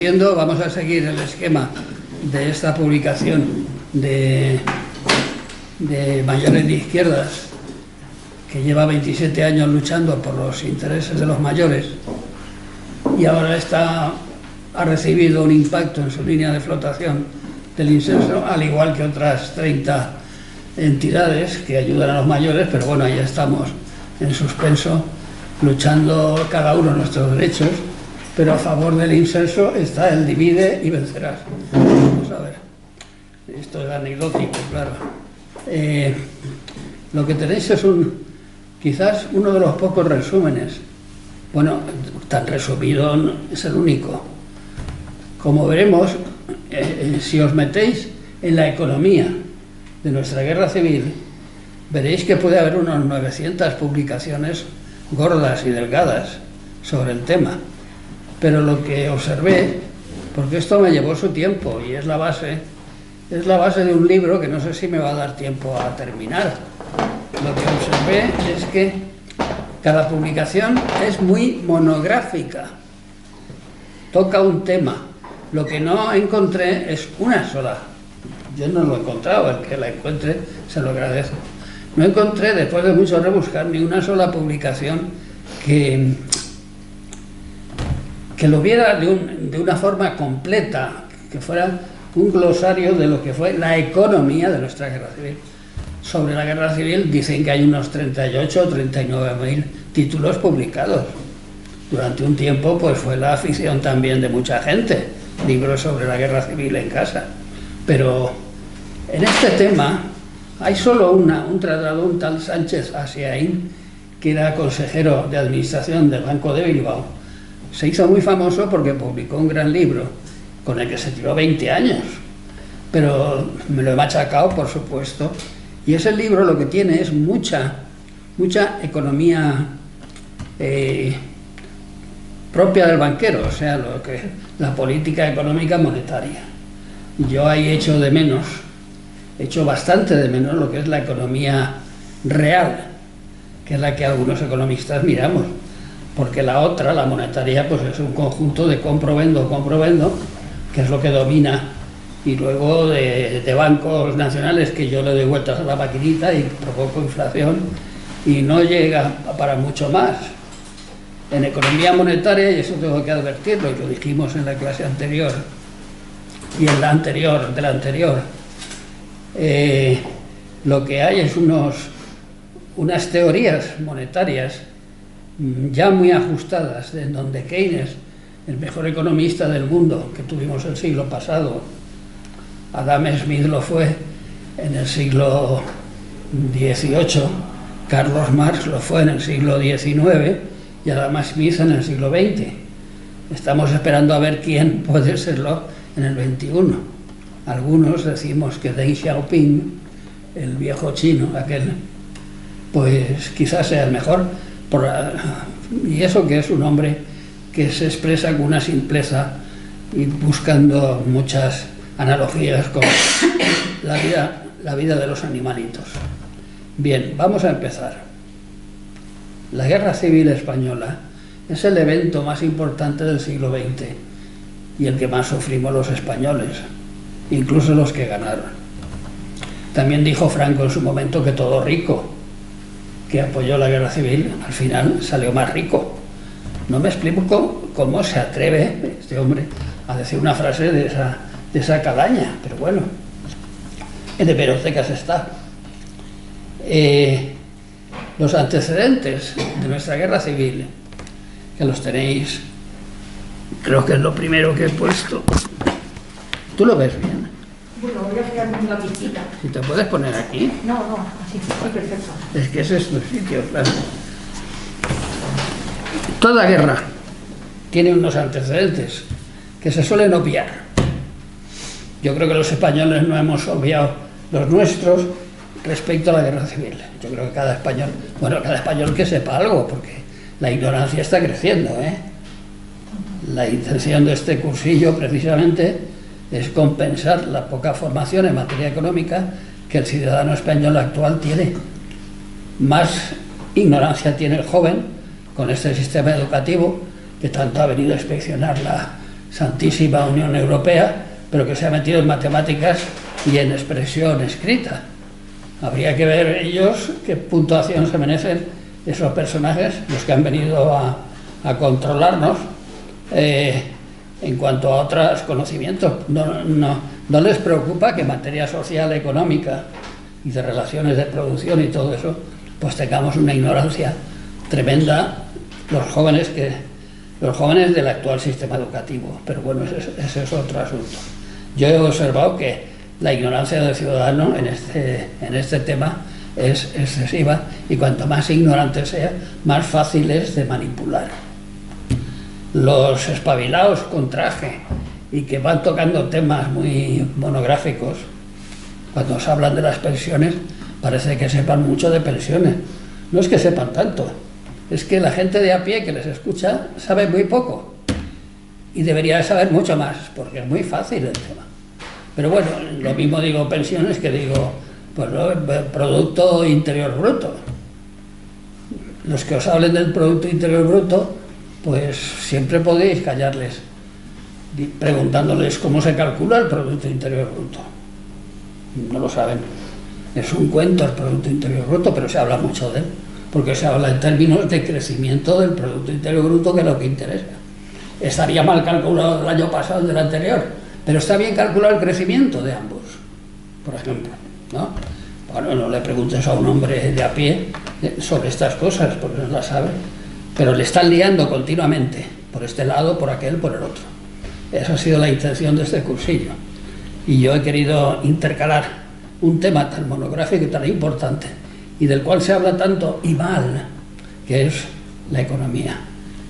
Vamos a seguir el esquema de esta publicación de Mayores de Izquierdas, que lleva 27 años luchando por los intereses de los mayores y ahora ha recibido un impacto en su línea de flotación del Inserso, al igual que otras 30 entidades que ayudan a los mayores, pero bueno, ahí estamos en suspenso, luchando cada uno nuestros derechos, pero a favor del Inserso está el divide y vencerás. Vamos a ver, esto es anecdótico, claro. Lo que tenéis es quizás uno de los pocos resúmenes, bueno, tan resumido es el único. Como veremos, si os metéis en la economía de nuestra guerra civil, veréis que puede haber unas 900 publicaciones gordas y delgadas sobre el tema. Pero lo que observé, porque esto me llevó su tiempo y es la base de un libro que no sé si me va a dar tiempo a terminar. Lo que observé es que cada publicación es muy monográfica, toca un tema. Lo que no encontré es una sola. Yo no lo he encontrado, el que la encuentre se lo agradezco. No encontré, después de mucho rebuscar, ni una sola publicación que lo viera de una forma completa, que fuera un glosario de lo que fue la economía de nuestra guerra civil. Sobre la guerra civil dicen que hay unos 38 o 39.000 títulos publicados. Durante un tiempo pues fue la afición también de mucha gente, libros sobre la guerra civil en casa. Pero en este tema hay solo un tratado, un tal Sánchez Asiaín, que era consejero de administración del Banco de Bilbao. Se hizo muy famoso porque publicó un gran libro con el que se tiró 20 años, pero me lo he machacado, por supuesto, y ese libro lo que tiene es mucha economía propia del banquero, o sea, la política económica monetaria. Yo ahí echo bastante de menos lo que es la economía real, que es la que algunos economistas miramos. Porque la otra, la monetaria, pues es un conjunto de compro-vendo, que es lo que domina, y luego de bancos nacionales que yo le doy vueltas a la maquinita y provoco inflación y no llega para mucho más. En economía monetaria, y eso tengo que advertirlo, y lo dijimos en la clase anterior y en la anterior, de la anterior, lo que hay es unas teorías monetarias ya muy ajustadas, en donde Keynes, el mejor economista del mundo que tuvimos el siglo pasado, Adam Smith lo fue en el siglo XVIII, Carlos Marx lo fue en el siglo XIX y Adam Smith en el siglo XX. Estamos esperando a ver quién puede serlo en el XXI. Algunos decimos que Deng Xiaoping, el viejo chino, aquel, pues quizás sea el mejor. Y eso que es un hombre que se expresa con una simpleza y buscando muchas analogías con la vida de los animalitos. Bien, vamos a empezar. La Guerra Civil Española es el evento más importante del siglo XX y el que más sufrimos los españoles, incluso los que ganaron. También dijo Franco en su momento que todo rico que apoyó la guerra civil, al final salió más rico. No me explico cómo se atreve este hombre a decir una frase de esa calaña, pero bueno, en hemerotecas está. Los antecedentes de nuestra guerra civil, que los tenéis, creo que es lo primero que he puesto. ¿Tú lo ves bien? Bueno, voy a fijarme en la pistita. Si te puedes poner aquí. No, así, perfecto. Es que ese es tu sitio, claro. Toda guerra tiene unos antecedentes que se suelen obviar. Yo creo que los españoles no hemos obviado los nuestros respecto a la guerra civil. Yo creo que cada español que sepa algo, porque la ignorancia está creciendo, ¿eh? La intención de este cursillo, precisamente, es compensar la poca formación en materia económica que el ciudadano español actual tiene. Más ignorancia tiene el joven con este sistema educativo que tanto ha venido a inspeccionar santísima Unión Europea, pero que se ha metido en matemáticas y en expresión escrita. Habría que ver ellos qué puntuación se merecen esos personajes, los que han venido a controlarnos, en cuanto a otros conocimientos. No les preocupa que en materia social, económica y de relaciones de producción y todo eso, pues tengamos una ignorancia tremenda los jóvenes del actual sistema educativo. Pero bueno, ese es otro asunto. Yo he observado que la ignorancia del ciudadano en este tema es excesiva, y cuanto más ignorante sea, más fácil es de manipular. Los espabilados con traje y que van tocando temas muy monográficos, cuando se hablan de las pensiones, parece que sepan mucho de pensiones. No es que sepan tanto, es que la gente de a pie que les escucha sabe muy poco y debería saber mucho más, porque es muy fácil el tema. Pero bueno, lo mismo digo pensiones que digo, pues no, Producto Interior Bruto. Los que os hablen del Producto Interior Bruto, pues siempre podéis callarles preguntándoles cómo se calcula el Producto Interior Bruto. No lo saben. Es un cuento el Producto Interior Bruto, pero se habla mucho de él, porque se habla en términos de crecimiento del Producto Interior Bruto, que es lo que interesa. Estaría mal calculado el año pasado del anterior, pero está bien calculado el crecimiento de ambos, por ejemplo, ¿no? Bueno, no le preguntes a un hombre de a pie sobre estas cosas, porque no las sabe, pero le están liando continuamente, por este lado, por aquel, por el otro. Esa ha sido la intención de este cursillo. Y yo he querido intercalar un tema tan monográfico y tan importante, y del cual se habla tanto y mal, que es la economía.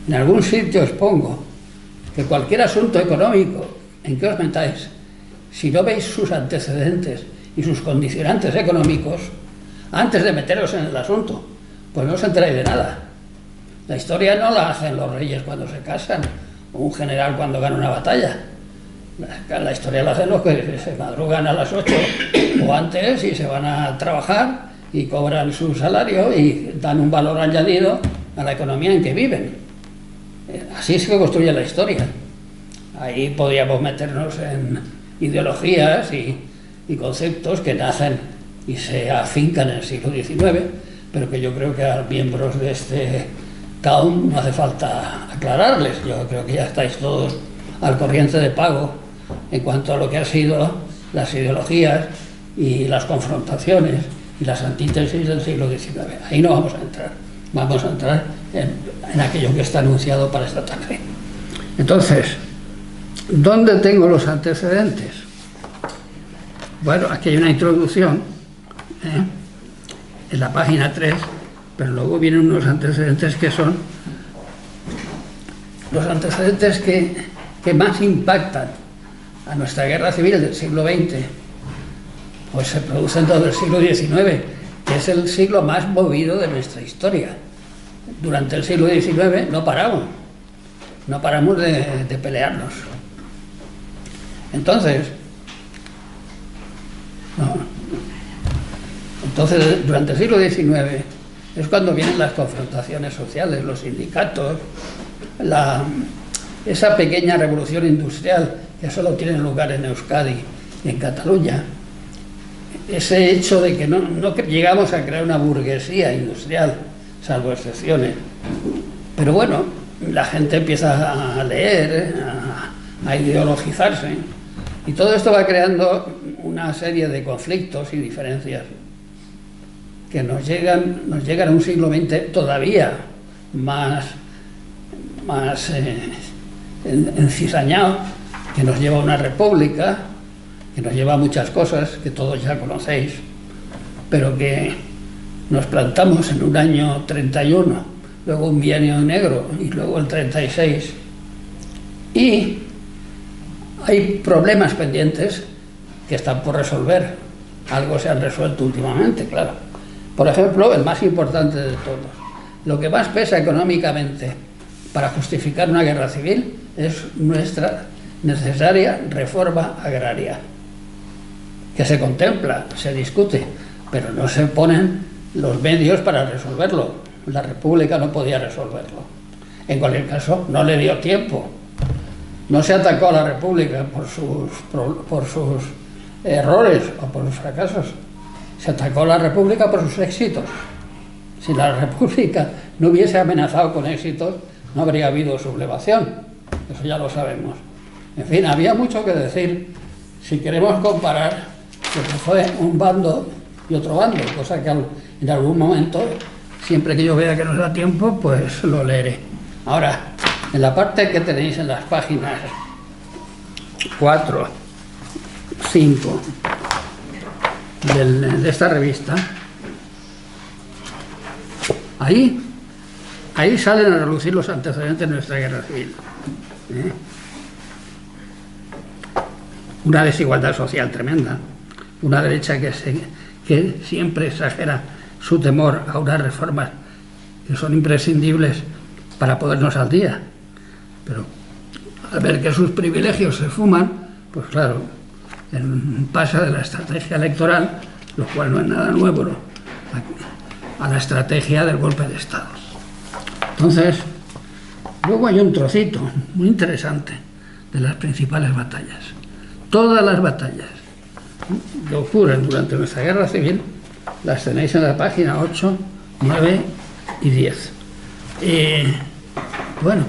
En algún sitio os pongo que cualquier asunto económico en que os metáis, si no veis sus antecedentes y sus condicionantes económicos, antes de meteros en el asunto, pues no os enteráis de nada. La historia no la hacen los reyes cuando se casan, o un general cuando gana una batalla. La historia la hacen los que se madrugan a las 8 o antes y se van a trabajar y cobran su salario y dan un valor añadido a la economía en que viven. Así es que construye la historia. Ahí podríamos meternos en ideologías y conceptos que nacen y se afincan en el siglo XIX, pero que yo creo que a miembros de este CAUM no hace falta aclararles. Yo creo que ya estáis todos al corriente de pago en cuanto a lo que han sido las ideologías y las confrontaciones y las antítesis del siglo XIX. Ahí no vamos a entrar. Vamos a entrar en aquello que está anunciado para esta tarde. Entonces, ¿dónde tengo los antecedentes? Bueno, aquí hay una introducción, en la página 3, pero luego vienen unos antecedentes que son los antecedentes que más impactan a nuestra guerra civil del siglo XX. Pues se producen todo el siglo XIX, que es el siglo más movido de nuestra historia. Durante el siglo XIX no paramos de pelearnos. Entonces, durante el siglo XIX es cuando vienen las confrontaciones sociales, los sindicatos, esa pequeña revolución industrial que solo tiene lugar en Euskadi y en Cataluña. Ese hecho de que no llegamos a crear una burguesía industrial, salvo excepciones. Pero bueno, la gente empieza a leer, a ideologizarse, y todo esto va creando una serie de conflictos y diferencias que nos llegan a un siglo XX todavía más encizañado, que nos lleva a una república, que nos lleva a muchas cosas que todos ya conocéis, pero que nos plantamos en un año 31, luego un bienio negro y luego el 36, y hay problemas pendientes que están por resolver. Algo se han resuelto últimamente, claro. Por ejemplo, el más importante de todos, lo que más pesa económicamente para justificar una guerra civil es nuestra necesaria reforma agraria, que se contempla, se discute, pero no se ponen los medios para resolverlo. La República no podía resolverlo. En cualquier caso, no le dio tiempo. No se atacó a la República por sus errores o por sus fracasos. Se atacó a la República por sus éxitos. Si la República no hubiese amenazado con éxitos, no habría habido sublevación. Eso ya lo sabemos. En fin, había mucho que decir si queremos comparar lo que fue un bando y otro bando, cosa que en algún momento, siempre que yo vea que nos da tiempo, pues lo leeré. Ahora, en la parte que tenéis en las páginas 4, 5 de esta revista, ahí salen a relucir los antecedentes de nuestra guerra civil. Una desigualdad social tremenda, una derecha que siempre exagera su temor a unas reformas que son imprescindibles para ponernos al día, pero al ver que sus privilegios se fuman, pues claro, pasa de la estrategia electoral, lo cual no es nada nuevo, ¿no?, a la estrategia del golpe de Estado. Entonces, luego hay un trocito muy interesante de las principales batallas. Todas las batallas que ocurren durante nuestra guerra civil las tenéis en la página 8, 9 y 10. Bueno,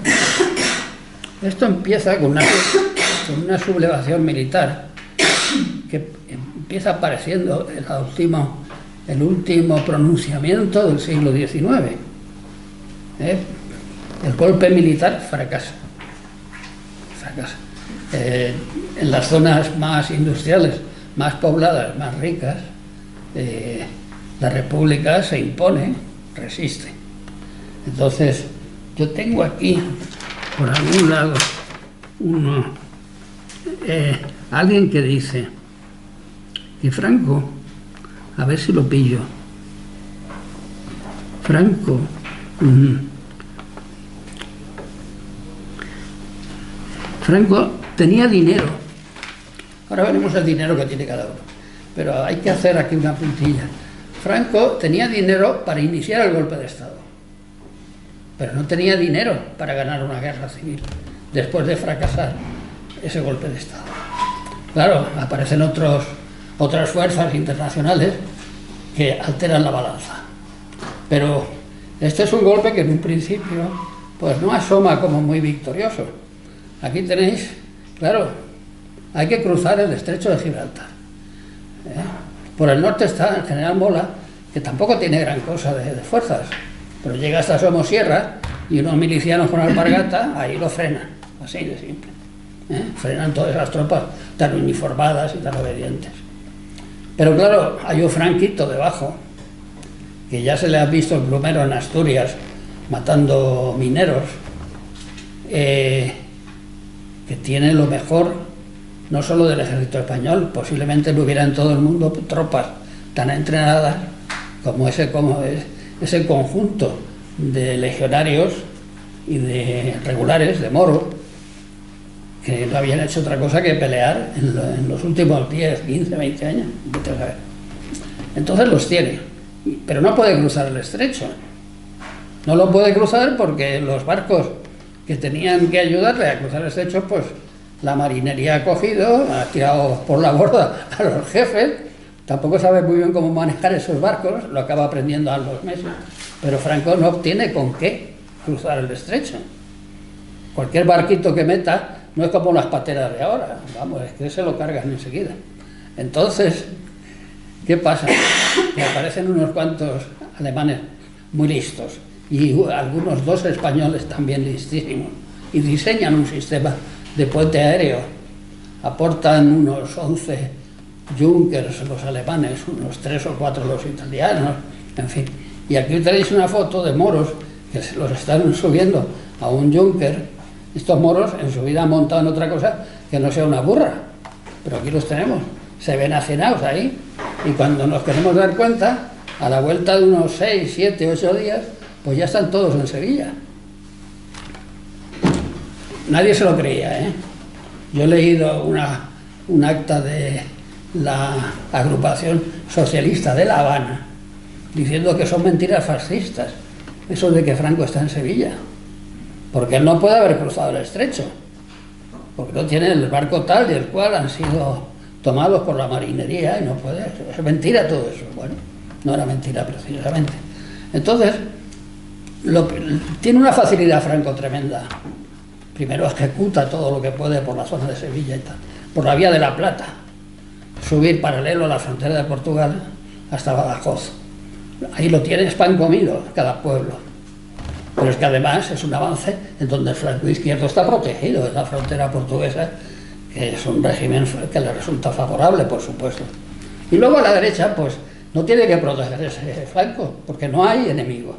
esto empieza con una sublevación militar que empieza apareciendo el último pronunciamiento del siglo XIX. El golpe militar fracasa. En las zonas más industriales, más pobladas, más ricas, la República se impone, resiste. Entonces, yo tengo aquí, por algún lado, alguien que dice que Franco, a ver si lo pillo, Franco tenía dinero. Ahora veremos el dinero que tiene cada uno, pero hay que hacer aquí una puntilla. Franco tenía dinero para iniciar el golpe de Estado, pero no tenía dinero para ganar una guerra civil después de fracasar ese golpe de Estado. Claro, aparecen otras fuerzas internacionales que alteran la balanza, pero este es un golpe que en un principio pues no asoma como muy victorioso. Aquí tenéis, claro, hay que cruzar el estrecho de Gibraltar. Por el norte está el general Mola, que tampoco tiene gran cosa de fuerzas, pero llega hasta Somosierra y unos milicianos con alpargata ahí lo frenan, así de simple. Frenan todas esas tropas tan uniformadas y tan obedientes. Pero claro, hay un Franquito debajo, que ya se le ha visto el plumero en Asturias matando mineros, que tiene lo mejor no solo del ejército español, posiblemente no hubiera en todo el mundo tropas tan entrenadas como ese conjunto de legionarios y de regulares, de moros, que no habían hecho otra cosa que pelear en los últimos 10, 15, 20 años. Entonces los tiene, pero no puede cruzar el estrecho. No lo puede cruzar porque los barcos que tenían que ayudarle a cruzar el estrecho, pues la marinería ha cogido, ha tirado por la borda a los jefes. Tampoco sabe muy bien cómo manejar esos barcos, lo acaba aprendiendo a los meses, pero Franco no obtiene con qué cruzar el estrecho. Cualquier barquito que meta no es como las pateras de ahora, vamos, es que se lo cargan enseguida. Entonces, ¿qué pasa? Que aparecen unos cuantos alemanes muy listos y algunos 2 españoles también listísimos, y diseñan un sistema de puente aéreo. Aportan unos 11 Junkers los alemanes, unos 3 o 4 los italianos, en fin. Y aquí tenéis una foto de moros que se los están subiendo a un Junker. Estos moros en su vida han montado en otra cosa que no sea una burra, pero aquí los tenemos, se ven hacinados ahí, y cuando nos queremos dar cuenta, a la vuelta de unos 6, 7, 8 días, pues ya están todos en Sevilla. Nadie se lo creía, ¿eh? Yo he leído un acta de la agrupación socialista de La Habana diciendo que son mentiras fascistas, eso de que Franco está en Sevilla, porque él no puede haber cruzado el estrecho. porque no tienen el barco tal y el cual han sido tomados por la marinería y no puede, es mentira todo eso. Bueno, no era mentira precisamente. Entonces, tiene una facilidad Franco tremenda. Primero ejecuta todo lo que puede por la zona de Sevilla y tal, por la vía de la Plata, subir paralelo a la frontera de Portugal hasta Badajoz. Ahí lo tienes pan comido, cada pueblo. Pero es que además es un avance en donde el flanco izquierdo está protegido, es la frontera portuguesa, que es un régimen que le resulta favorable, por supuesto. Y luego a la derecha, pues, no tiene que proteger ese flanco, porque no hay enemigo.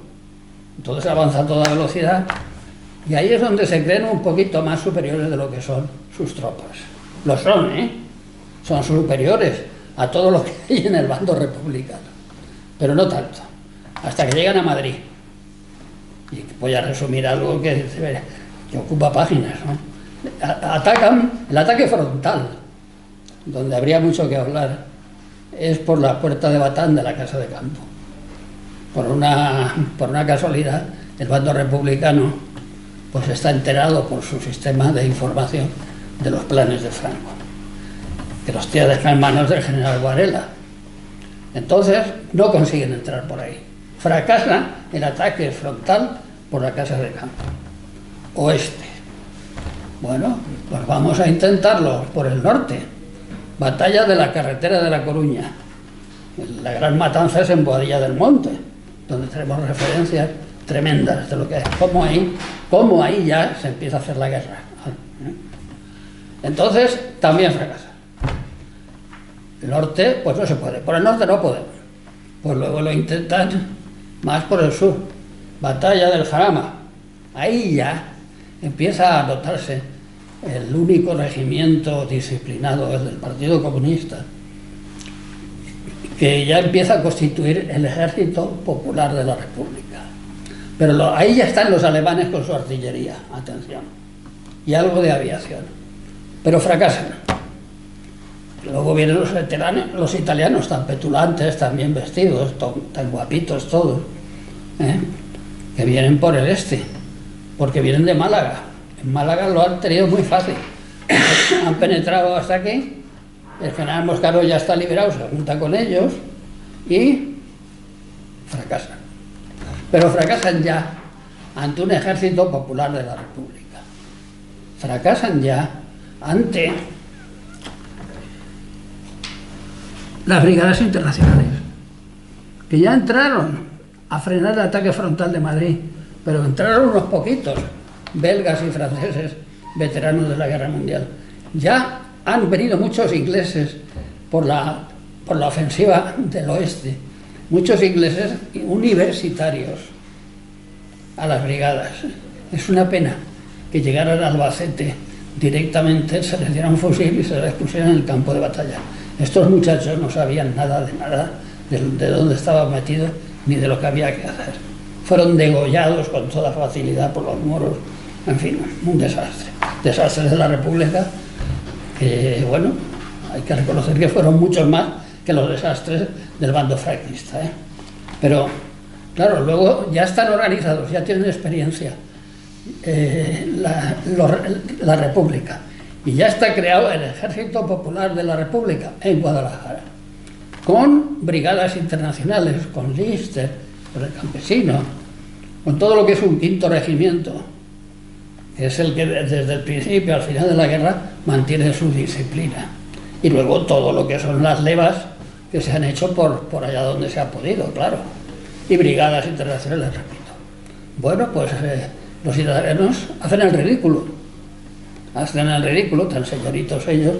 Entonces avanza a toda velocidad, y ahí es donde se creen un poquito más superiores de lo que son sus tropas. Lo son, ¿eh? Son superiores a todo lo que hay en el bando republicano, pero no tanto, hasta que llegan a Madrid. Y voy a resumir algo que ocupa páginas, ¿no? Atacan, el ataque frontal, donde habría mucho que hablar, es por la puerta de Batán de la Casa de Campo. Por una casualidad, el bando republicano pues está enterado por su sistema de información de los planes de Franco, que los tiene en manos del general Varela. Entonces no consiguen entrar por ahí. Fracasan el ataque frontal por la Casa de Campo. Oeste. Bueno, pues vamos a intentarlo por el norte. Batalla de la carretera de La Coruña. La gran matanza es en Boadilla del Monte, donde tenemos referencias tremendas de lo que es, cómo ahí ya se empieza a hacer la guerra. Entonces, también fracasa. El norte, pues no se puede. Por el norte no podemos. Pues luego lo intentan más por el sur. Batalla del Jarama. Ahí ya empieza a notarse el único regimiento disciplinado, el del Partido Comunista, que ya empieza a constituir el Ejército Popular de la República. Pero ahí ya están los alemanes con su artillería, atención, y algo de aviación, pero fracasan. Luego vienen los veteranos, los italianos tan petulantes, tan bien vestidos, tan guapitos todos, que vienen por el este, porque vienen de Málaga. En Málaga lo han tenido muy fácil. Han penetrado hasta aquí, el general Moscaro ya está liberado, se junta con ellos y fracasan. Pero fracasan ya ante un ejército popular de la República. Fracasan ya ante las brigadas internacionales, que ya entraron a frenar el ataque frontal de Madrid, pero entraron unos poquitos, belgas y franceses, veteranos de la Guerra Mundial. Ya han venido muchos ingleses por la ofensiva del oeste, muchos ingleses universitarios a las brigadas. Es una pena que llegaran a Albacete directamente, se les diera un fusil y se les pusiera en el campo de batalla. Estos muchachos no sabían nada de dónde estaban metidos ni de lo que había que hacer. Fueron degollados con toda facilidad por los moros. En fin, un desastre. Desastres de la República que, bueno, hay que reconocer que fueron muchos más que los desastres del bando franquista, ¿eh? Pero, claro, luego ya están organizados, ya tienen experiencia la República. Y ya está creado el Ejército Popular de la República en Guadalajara, con brigadas internacionales, con Lister, con el Campesino, con todo lo que es un quinto regimiento, que es el que desde el principio al final de la guerra mantiene su disciplina. Y luego todo lo que son las levas que se han hecho por allá donde se ha podido, claro. Y brigadas internacionales, repito. Bueno, pues los italianos hacen el ridículo. Tan señoritos ellos,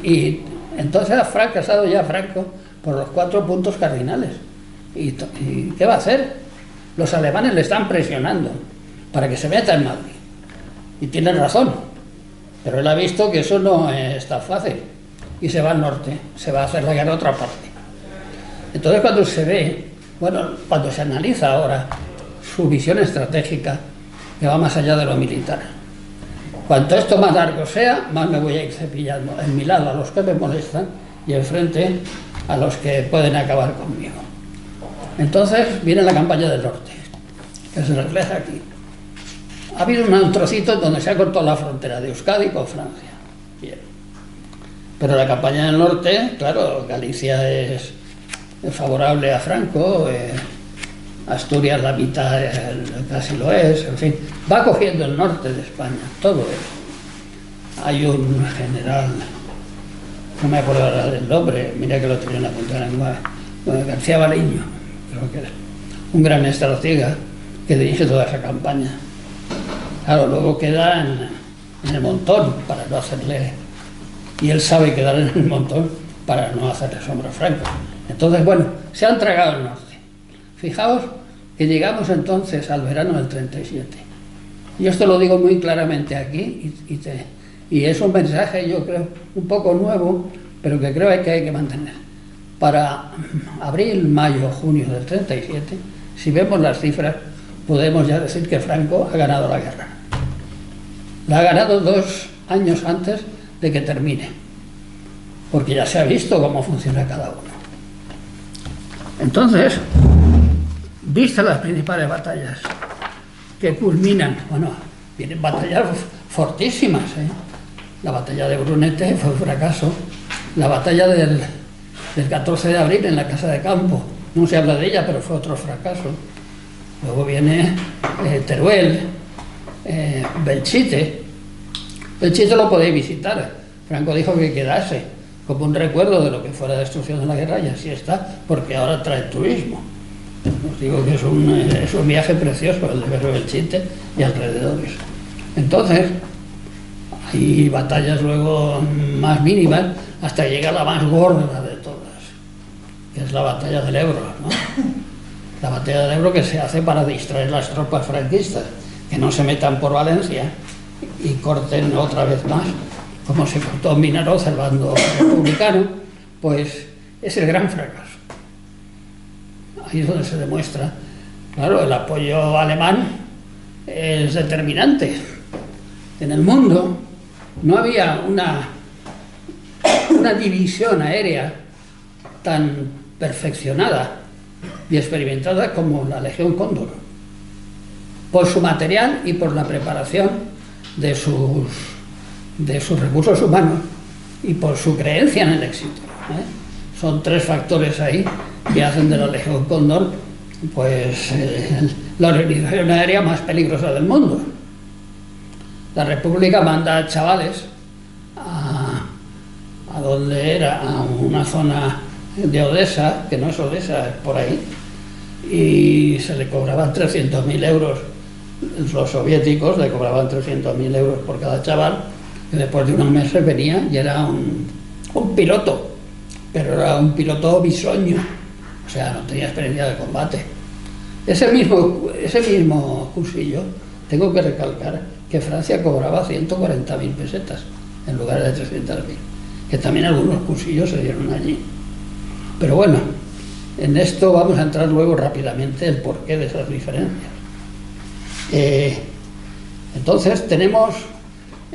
y entonces ha fracasado ya Franco por los 4 puntos cardinales. ¿Y qué va a hacer? Los alemanes le están presionando para que se meta en Madrid. Y tienen razón, pero él ha visto que eso no es tan fácil y se va al norte, se va a hacer la guerra a otra parte. Entonces cuando se ve, bueno, cuando se analiza ahora su visión estratégica, que va más allá de lo militar. Cuanto esto más largo sea, más me voy a ir cepillando en mi lado a los que me molestan y enfrente a los que pueden acabar conmigo. Entonces viene la campaña del norte, que se refleja aquí. ha habido un trocito donde se ha cortado la frontera de Euskadi con Francia. Bien. Pero la campaña del norte, claro, Galicia es favorable a Franco, Asturias la mitad casi lo es, en fin, va cogiendo el norte de España, todo eso. Hay un general, no me acuerdo ahora del nombre, mira que lo tenía en la punta de la lengua, García Baliño, creo que era, un gran estratega que dirige toda esa campaña. Claro, luego queda en el montón para no hacerle, y él sabe quedar en el montón para no hacerle sombra a Franco. Entonces, bueno, se han tragado el norte. Fijaos que llegamos entonces al verano del 37. Yo esto lo digo muy claramente aquí y es un mensaje, yo creo, un poco nuevo, pero que creo que hay que mantener. Para abril, mayo, junio del 37, si vemos las cifras, podemos ya decir que Franco ha ganado la guerra. La ha ganado 2 años antes de que termine, porque ya se ha visto cómo funciona cada uno. Entonces, vistas las principales batallas que culminan, bueno, vienen batallas fortísimas, ¿eh? La batalla de Brunete fue un fracaso, la batalla del 14 de abril en la Casa de Campo, no se habla de ella, pero fue otro fracaso. Luego viene Teruel, Belchite. Belchite lo podéis visitar, Franco dijo que quedase como un recuerdo de lo que fue la destrucción de la guerra, y así está, porque ahora trae turismo. Os digo que es un viaje precioso el de Belchite y alrededores. Entonces, hay batallas luego más mínimas hasta que llega la más gorda de todas, que es la batalla del Ebro, ¿no? La batalla del Ebro, que se hace para distraer las tropas franquistas, que no se metan por Valencia y corten otra vez más, como se cortó en Vinaroz el bando republicano, pues es el gran fracaso. Ahí es donde se demuestra, claro, el apoyo alemán es determinante. En el mundo no había una división aérea tan perfeccionada y experimentada como la Legión Cóndor, por su material y por la preparación de sus recursos humanos y por su creencia en el éxito, ¿eh? Son 3 factores ahí que hacen de la Legión Cóndor pues la organización aérea más peligrosa del mundo. La República manda a chavales a donde era, a una zona de Odessa, que no es Odessa, es por ahí, y se le cobraban 300.000 euros. Los soviéticos le cobraban 300.000 euros por cada chaval, que después de unos meses venía y era un piloto, pero era un piloto bisoño, o sea, no tenía experiencia de combate. Ese mismo cursillo, tengo que recalcar que Francia cobraba 140.000 pesetas en lugar de 300.000, que también algunos cursillos se dieron allí. Pero bueno, en esto vamos a entrar luego rápidamente el porqué de esas diferencias. Entonces tenemos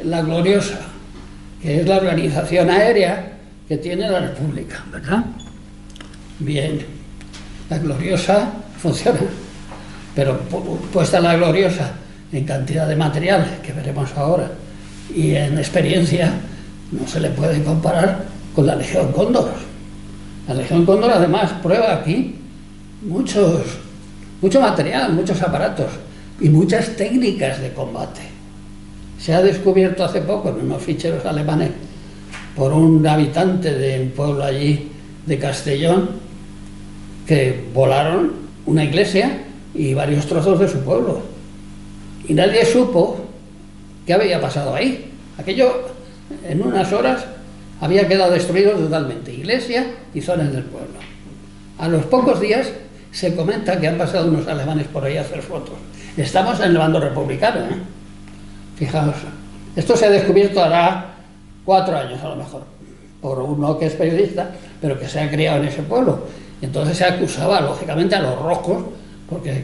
la Gloriosa, que es la organización aérea que tiene la República, ¿verdad? Bien, la Gloriosa funciona, pero puesta la Gloriosa en cantidad de material, que veremos ahora, y en experiencia, no se le puede comparar con la Legión Cóndor. La Legión Cóndor además prueba aquí mucho material, muchos aparatos y muchas técnicas de combate. Se ha descubierto hace poco en unos ficheros alemanes por un habitante de un pueblo allí de Castellón que volaron una iglesia y varios trozos de su pueblo. Y nadie supo qué había pasado ahí. Aquello en unas horas había quedado destruido totalmente, iglesia y zonas del pueblo. A los pocos días se comenta que han pasado unos alemanes por ahí a hacer fotos. Estamos en el bando republicano, ¿eh? Fijaos, esto se ha descubierto hará 4 años a lo mejor, por uno que es periodista, pero que se ha criado en ese pueblo. Y entonces se acusaba, lógicamente, a los rojos, porque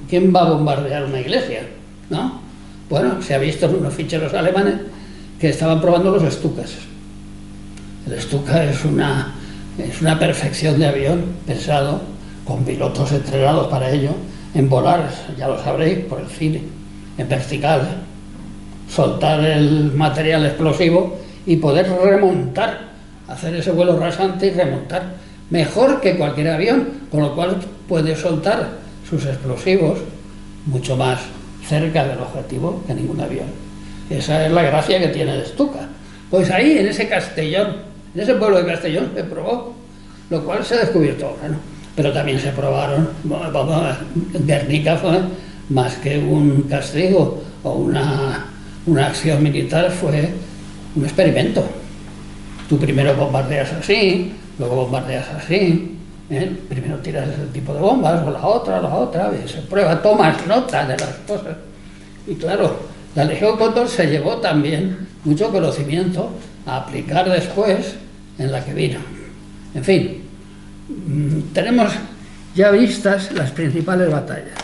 ¿quién va a bombardear una iglesia? ¿No? Bueno, se ha visto en unos ficheros alemanes que estaban probando los Stukas. El Stuka es una perfección de avión pensado, con pilotos entrenados para ello, en volar, ya lo sabréis, por el cine. en vertical, soltar el material explosivo y poder remontar, hacer ese vuelo rasante y remontar mejor que cualquier avión, con lo cual puede soltar sus explosivos mucho más cerca del objetivo que ningún avión. Esa es la gracia que tiene de Stuka. Pues ahí, en ese Castellón, en ese pueblo de Castellón, se probó, lo cual se ha descubierto ahora, ¿no? Pero también se probaron, Guernica fue más que un castigo o una acción militar, fue un experimento. Tú primero bombardeas así, luego bombardeas así, primero tiras ese tipo de bombas, o la otra, y se prueba, tomas nota de las cosas. Y claro, la Legión Cóndor se llevó también mucho conocimiento a aplicar después en la que vino. En fin, tenemos ya vistas las principales batallas.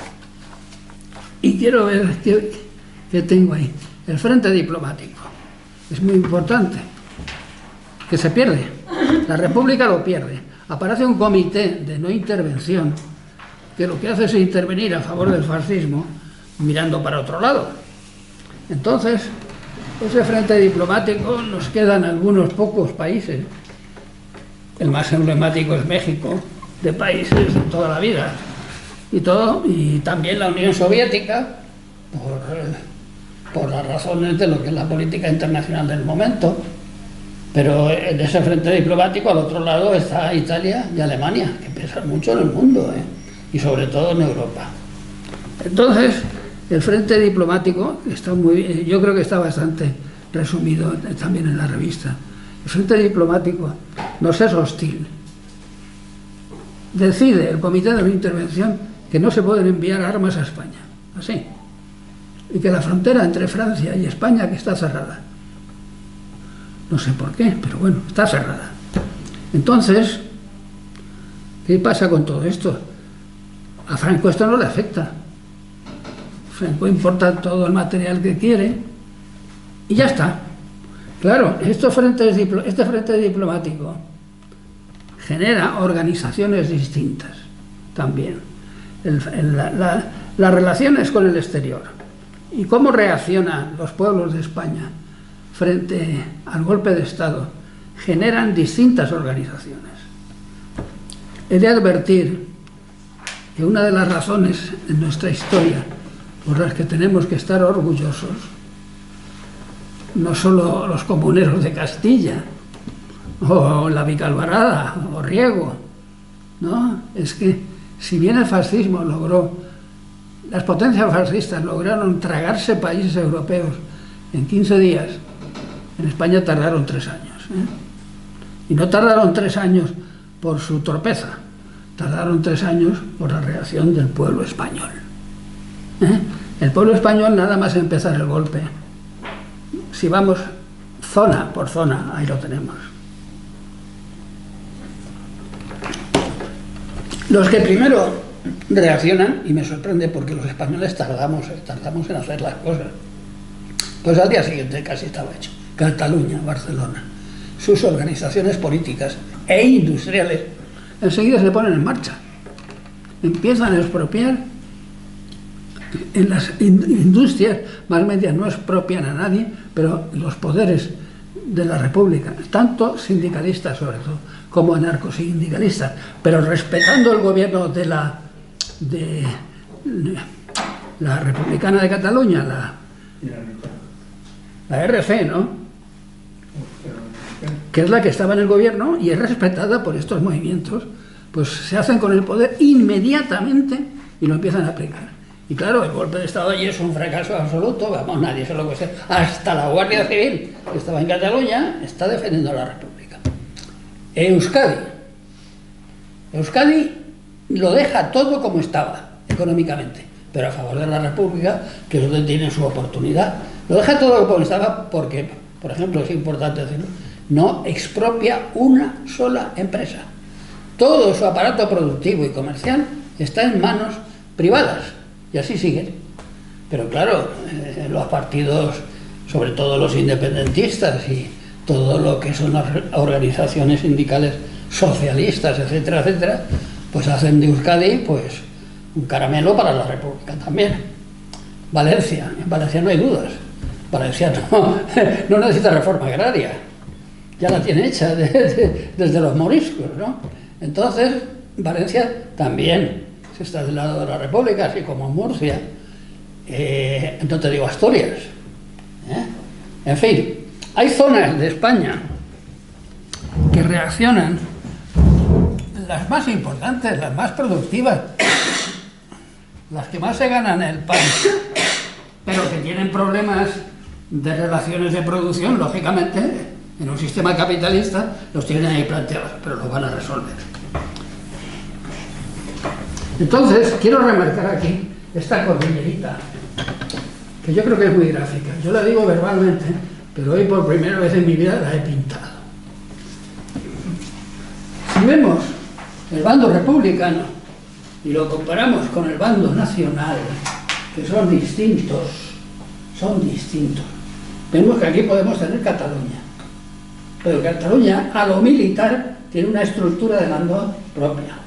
Y quiero ver qué tengo ahí. El frente diplomático. Es muy importante. Que se pierde. La República lo pierde. Aparece un comité de no intervención que lo que hace es intervenir a favor del fascismo mirando para otro lado. Entonces, ese frente diplomático nos quedan algunos pocos países. El más emblemático es México, de países de toda la vida. Y también la Unión Soviética, por las razones de lo que es la política internacional del momento. Pero en ese frente diplomático, al otro lado, está Italia y Alemania, que pesan mucho en el mundo, y sobre todo en Europa. Entonces, el frente diplomático está yo creo que está bastante resumido también en la revista. El frente diplomático nos es hostil. Decide el Comité de la Intervención que no se pueden enviar armas a España, así, y que la frontera entre Francia y España que está cerrada. No sé por qué, pero bueno, está cerrada. Entonces, ¿qué pasa con todo esto? A Franco esto no le afecta. Franco importa todo el material que quiere y ya está. Claro, este frente diplomático genera organizaciones distintas también. Las relaciones con el exterior y cómo reaccionan los pueblos de España frente al golpe de Estado generan distintas organizaciones. He de advertir que una de las razones en nuestra historia por las que tenemos que estar orgullosos, no solo los comuneros de Castilla, o la Vicalvarada, o Riego, ¿no? Es que si bien el fascismo las potencias fascistas lograron tragarse países europeos en 15 días, en España tardaron 3 años. Y no tardaron 3 años por su torpeza, tardaron 3 años por la reacción del pueblo español. El pueblo español, nada más empezar el golpe, si vamos zona por zona, ahí lo tenemos. Los que primero reaccionan, y me sorprende porque los españoles tardamos en hacer las cosas, pues al día siguiente casi estaba hecho. Cataluña, Barcelona, sus organizaciones políticas e industriales enseguida se ponen en marcha, empiezan a expropiar. En las industrias más medias no expropian a nadie, pero los poderes de la República, tanto sindicalistas sobre todo, como anarcosindicalistas, pero respetando el gobierno de la Republicana de Cataluña, la RC, ¿no? Que es la que estaba en el gobierno y es respetada por estos movimientos, pues se hacen con el poder inmediatamente y lo empiezan a aplicar. Y claro, el golpe de Estado allí es un fracaso absoluto, vamos, nadie se lo puede hacer. Hasta la Guardia Civil, que estaba en Cataluña, está defendiendo a la República. Euskadi lo deja todo como estaba, económicamente, pero a favor de la República, que es donde tiene su oportunidad. Lo deja todo como estaba porque, por ejemplo, es importante decirlo, no expropia una sola empresa. Todo su aparato productivo y comercial está en manos privadas. Y así siguen. Pero claro, los partidos, sobre todo los independentistas y todo lo que son las organizaciones sindicales socialistas, etcétera, etcétera, pues hacen de Euskadi pues un caramelo para la República también. Valencia, en Valencia no hay dudas. Valencia no necesita reforma agraria, ya la tiene hecha desde los moriscos, ¿no? Entonces, Valencia también se está del lado de la República, así como Murcia, no te digo Asturias, ¿eh? En fin, hay zonas de España que reaccionan, las más importantes, las más productivas, las que más se ganan el pan, pero que tienen problemas de relaciones de producción, lógicamente, en un sistema capitalista, los tienen ahí planteados, pero los van a resolver. Entonces, quiero remarcar aquí esta cordillerita, que yo creo que es muy gráfica. Yo la digo verbalmente, pero hoy por primera vez en mi vida la he pintado. Si vemos el bando republicano y lo comparamos con el bando nacional, que son distintos, vemos que aquí podemos tener Cataluña. Pero Cataluña, a lo militar, tiene una estructura de mando propia.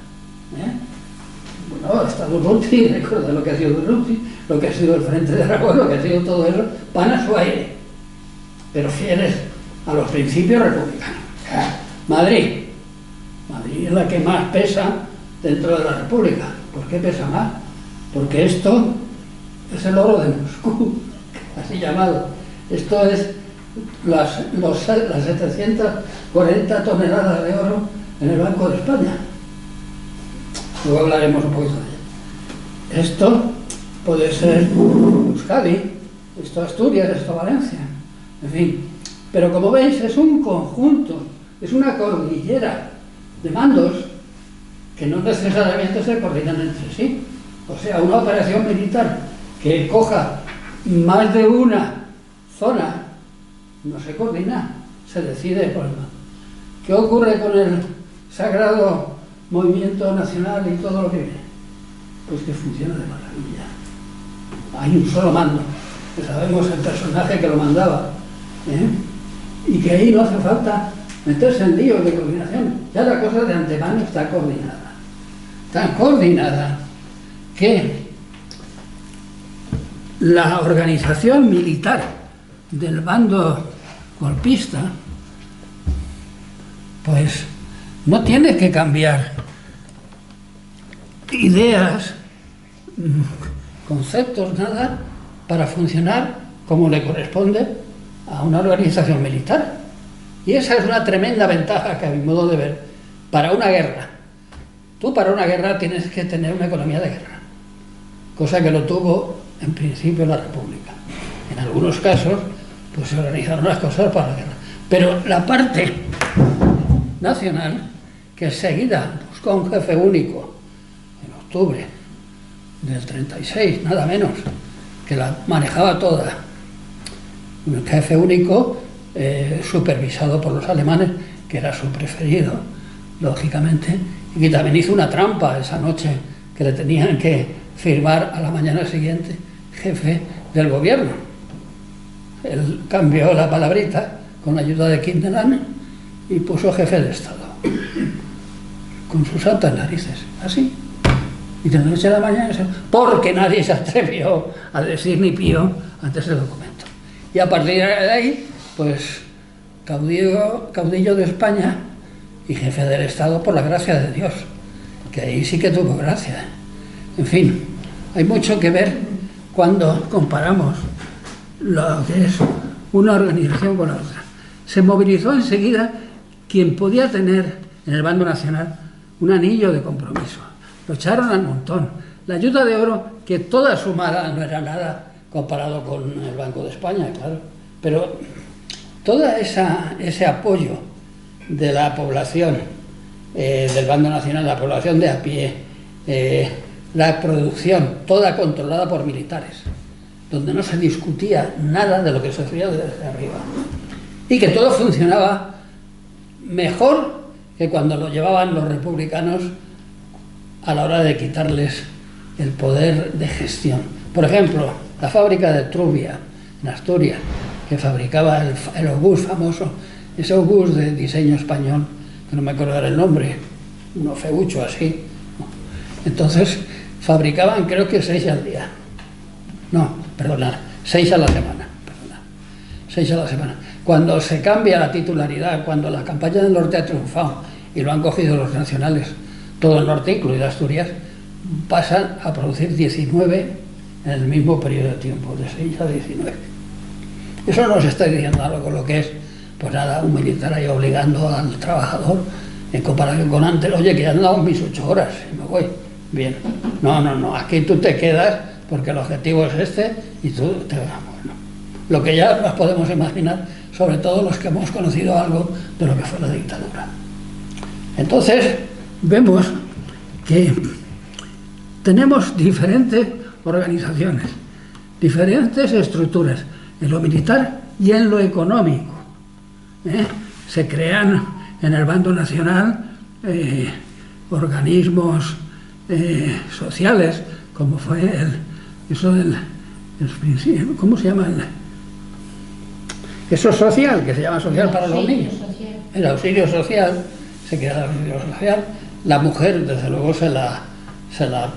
Bueno, está Durruti, recuerda lo que ha sido Durruti, lo que ha sido el Frente de Aragón, lo que ha sido todo eso, van a su aire, pero fieles a los principios republicanos. Madrid es la que más pesa dentro de la República. ¿Por qué pesa más? Porque esto es el oro de Moscú, así llamado. Esto es las 740 toneladas de oro en el Banco de España. Luego hablaremos un poquito de ello. Esto puede ser Euskadi, esto Asturias, esto Valencia, en fin. Pero como veis, es un conjunto, es una cordillera de mandos que no necesariamente se coordinan entre sí. O sea, una operación militar que coja más de una zona no se coordina, se decide por el mando. ¿Qué ocurre con el sagrado movimiento nacional y todo lo que viene? Pues que funciona de maravilla. Hay un solo mando, que sabemos el personaje que lo mandaba, y que ahí no hace falta meterse en líos de coordinación. Ya la cosa de antemano está coordinada. Tan coordinada que la organización militar del bando golpista pues no tiene que cambiar ideas, conceptos, nada, para funcionar como le corresponde a una organización militar. Y esa es una tremenda ventaja que, a mi modo de ver, para una guerra. Tú para una guerra tienes que tener una economía de guerra, cosa que lo tuvo en principio la República. En algunos casos pues se organizaron las cosas para la guerra. Pero la parte nacional, que enseguida buscó un jefe único en octubre del 36, nada menos, que la manejaba toda, un jefe único supervisado por los alemanes, que era su preferido, lógicamente, y que también hizo una trampa esa noche que le tenían que firmar a la mañana siguiente jefe del gobierno. Él cambió la palabrita con la ayuda de Kinderán y puso jefe de Estado, con sus altas narices, así. Y de la noche a la mañana, porque nadie se atrevió a decir ni pío antes del documento. Y a partir de ahí, pues, caudillo de España y jefe del Estado por la gracia de Dios, que ahí sí que tuvo gracia. En fin, hay mucho que ver cuando comparamos lo que es una organización con la otra. Se movilizó enseguida quien podía tener en el bando nacional un anillo de compromiso. Lo echaron al montón. La ayuda de oro, que toda sumada no era nada comparado con el Banco de España, claro, pero todo ese apoyo de la población, del bando nacional, la población de a pie, la producción, toda controlada por militares, donde no se discutía nada de lo que se hacía desde arriba, y que todo funcionaba mejor que cuando lo llevaban los republicanos a la hora de quitarles el poder de gestión. Por ejemplo, la fábrica de Trubia, en Asturias, que fabricaba el obús famoso, ese obús de diseño español, que no me acuerdo el nombre, uno feucho así. Entonces, fabricaban creo que 6 al día. No, perdona, 6 a la semana, perdona, 6 a la semana. Cuando se cambia la titularidad, cuando la campaña del norte ha triunfado y lo han cogido los nacionales, todo el norte, incluido Asturias, pasan a producir 19 en el mismo periodo de tiempo, de 6 a 19. Eso nos está diciendo algo con lo que es, pues nada, un militar ahí obligando al trabajador en comparación con antes. Oye, que ya han dado mis 8 horas y me voy. Bien. No, aquí tú te quedas porque el objetivo es este y tú te vas. Bueno, lo que ya nos podemos imaginar, sobre todo los que hemos conocido algo de lo que fue la dictadura. Entonces, vemos que tenemos diferentes organizaciones, diferentes estructuras, en lo militar y en lo económico. Se crean en el bando nacional organismos sociales, como fue ¿cómo se llama? Eso social, que se llama social para los niños. El auxilio social, se crea el auxilio social. La mujer, desde luego, se la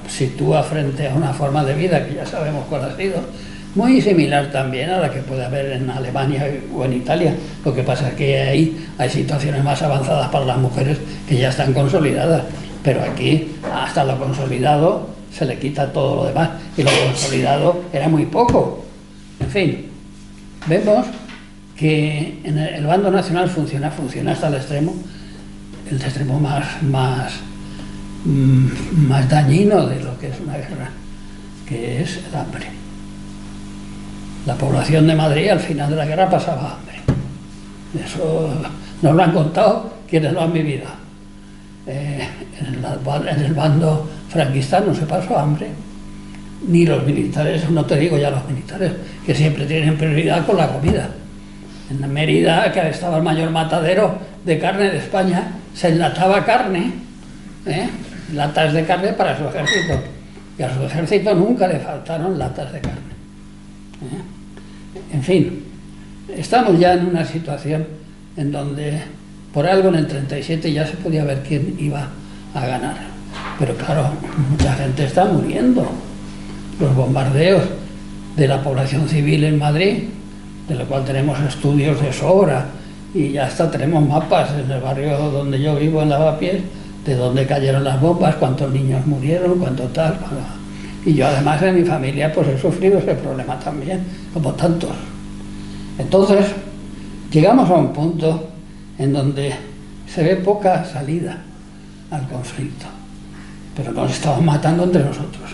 sitúa frente a una forma de vida que ya sabemos cuál ha sido, muy similar también a la que puede haber en Alemania o en Italia. Lo que pasa es que ahí hay situaciones más avanzadas para las mujeres que ya están consolidadas, pero aquí hasta lo consolidado se le quita todo lo demás, y lo consolidado era muy poco. En fin, vemos que en el bando nacional funciona hasta el extremo más dañino de lo que es una guerra, que es el hambre. La población de Madrid al final de la guerra pasaba hambre. Eso nos lo han contado quienes lo han vivido. En el bando franquista no se pasó hambre, ni los militares, no te digo ya los militares, que siempre tienen prioridad con la comida. En Mérida, que estaba el mayor matadero de carne de España, se enlataba carne, latas de carne para su ejército, y a su ejército nunca le faltaron latas de carne. En fin, estamos ya en una situación en donde por algo en el 37 ya se podía ver quién iba a ganar, pero claro, mucha gente está muriendo. Los bombardeos de la población civil en Madrid, de lo cual tenemos estudios de sobra, y ya hasta tenemos mapas en el barrio donde yo vivo, en Lavapiés, de dónde cayeron las bombas, cuántos niños murieron, cuánto tal. Y yo además en mi familia pues he sufrido ese problema también, como tantos. Entonces llegamos a un punto en donde se ve poca salida al conflicto, pero nos estamos matando entre nosotros.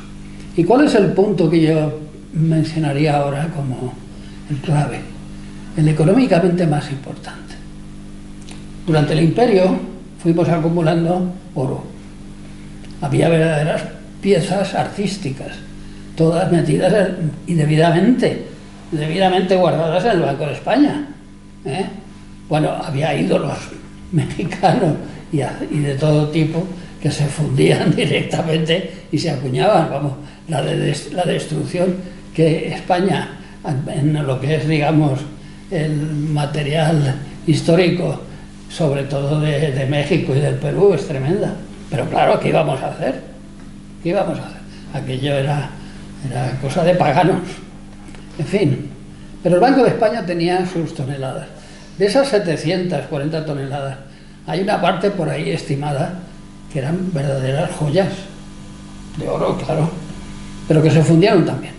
¿Y cuál es el punto que yo mencionaría ahora como el clave? El económicamente más importante. Durante el imperio fuimos acumulando oro. Había verdaderas piezas artísticas, todas metidas y debidamente guardadas en el Banco de España. Bueno, había ídolos mexicanos y de todo tipo que se fundían directamente y se acuñaban, vamos, la destrucción que España, en lo que es, digamos, el material histórico, sobre todo de México y del Perú, es tremenda. Pero claro, ¿qué íbamos a hacer? ¿Qué íbamos a hacer? Aquello era cosa de paganos. En fin, pero el Banco de España tenía sus toneladas. De esas 740 toneladas, hay una parte por ahí estimada que eran verdaderas joyas de oro, claro, pero que se fundieron también.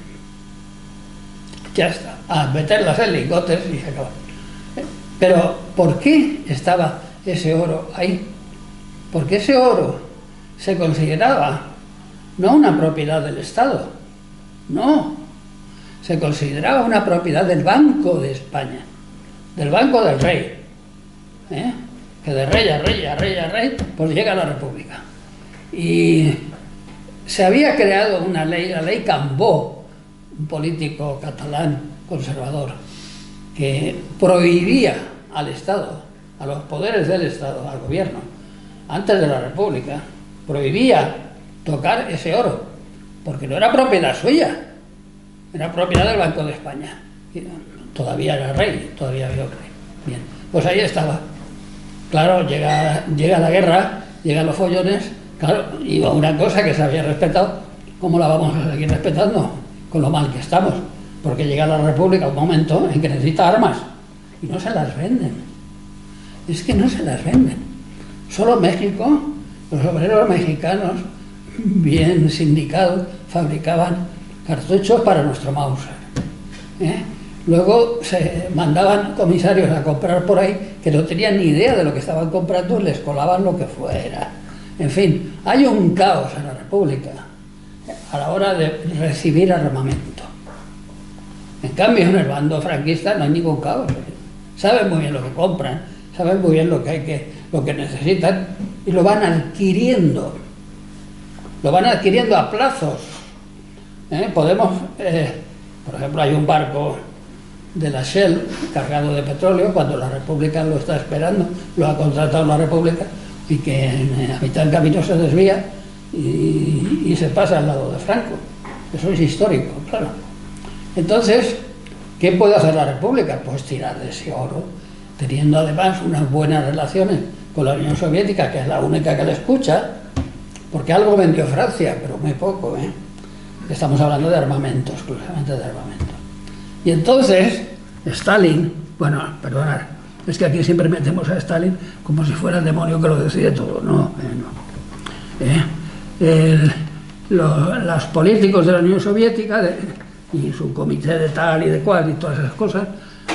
Ya está, a meterlas en lingotes y se acabó. Pero ¿por qué estaba ese oro ahí? Porque ese oro se consideraba no una propiedad del Estado, no, se consideraba una propiedad del Banco de España, del Banco del Rey, que de rey a rey a rey a rey, pues llega a la República. Y se había creado una ley, la ley Cambó, un político catalán conservador, que prohibía al Estado, a los poderes del Estado, al gobierno, antes de la República, prohibía tocar ese oro, porque no era propiedad suya, era propiedad del Banco de España. Y todavía era rey, todavía había rey. Bien, pues ahí estaba. Claro, llega la guerra, llegan los follones, claro, y una cosa que se había respetado, ¿cómo la vamos a seguir respetando? Con lo mal que estamos. porque llega la República un momento en que necesita armas y no se las venden. Es que no se las venden. Solo México, los obreros mexicanos, bien sindicados, fabricaban cartuchos para nuestro Mauser. Luego se mandaban comisarios a comprar por ahí que no tenían ni idea de lo que estaban comprando, les colaban lo que fuera. En fin, hay un caos en la República a la hora de recibir armamento. En cambio, en el bando franquista no hay ningún caos. Saben muy bien lo que compran, saben muy bien lo que necesitan y lo van adquiriendo. Lo van adquiriendo a plazos. Podemos, por ejemplo, hay un barco de la Shell cargado de petróleo, cuando la República lo está esperando, lo ha contratado la República, y que a mitad del camino se desvía y se pasa al lado de Franco. Eso es histórico, claro. Entonces, ¿qué puede hacer la República? Pues tirar de ese oro, teniendo además unas buenas relaciones con la Unión Soviética, que es la única que le escucha, porque algo vendió Francia, pero muy poco, Estamos hablando de armamento, exclusivamente de armamento. Y entonces, Stalin, bueno, perdonad, es que aquí siempre metemos a Stalin como si fuera el demonio que lo decide todo. No. Los políticos de la Unión Soviética y su comité de tal y de cual y todas esas cosas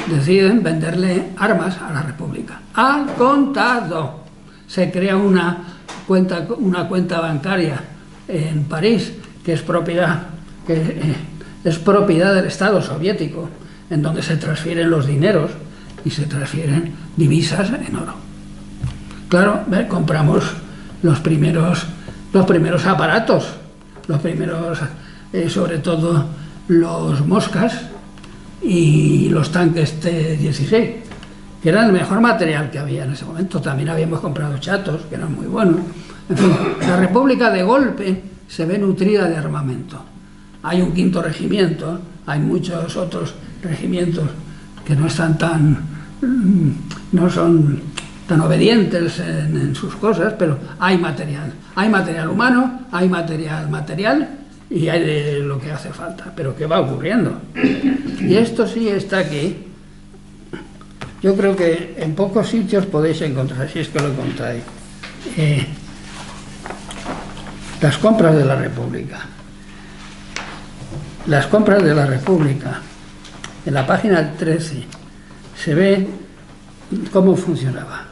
deciden venderle armas a la República. Al contado. Se crea una cuenta bancaria en París que es propiedad del Estado soviético, en donde se transfieren los dineros y se transfieren divisas en oro. Claro, compramos los primeros aparatos, sobre todo los Moscas y los tanques T-16, que eran el mejor material que había en ese momento. También habíamos comprado chatos, que eran muy buenos. En fin, la República de golpe se ve nutrida de armamento. Hay un quinto regimiento, hay muchos otros regimientos que no son tan obedientes en sus cosas, pero hay material humano, hay material y hay de lo que hace falta. Pero ¿qué va ocurriendo? Y esto sí está aquí. Yo creo que en pocos sitios podéis encontrar, si es que lo encontráis, las compras de la República. Las compras de la República. En la página 13 se ve cómo funcionaba.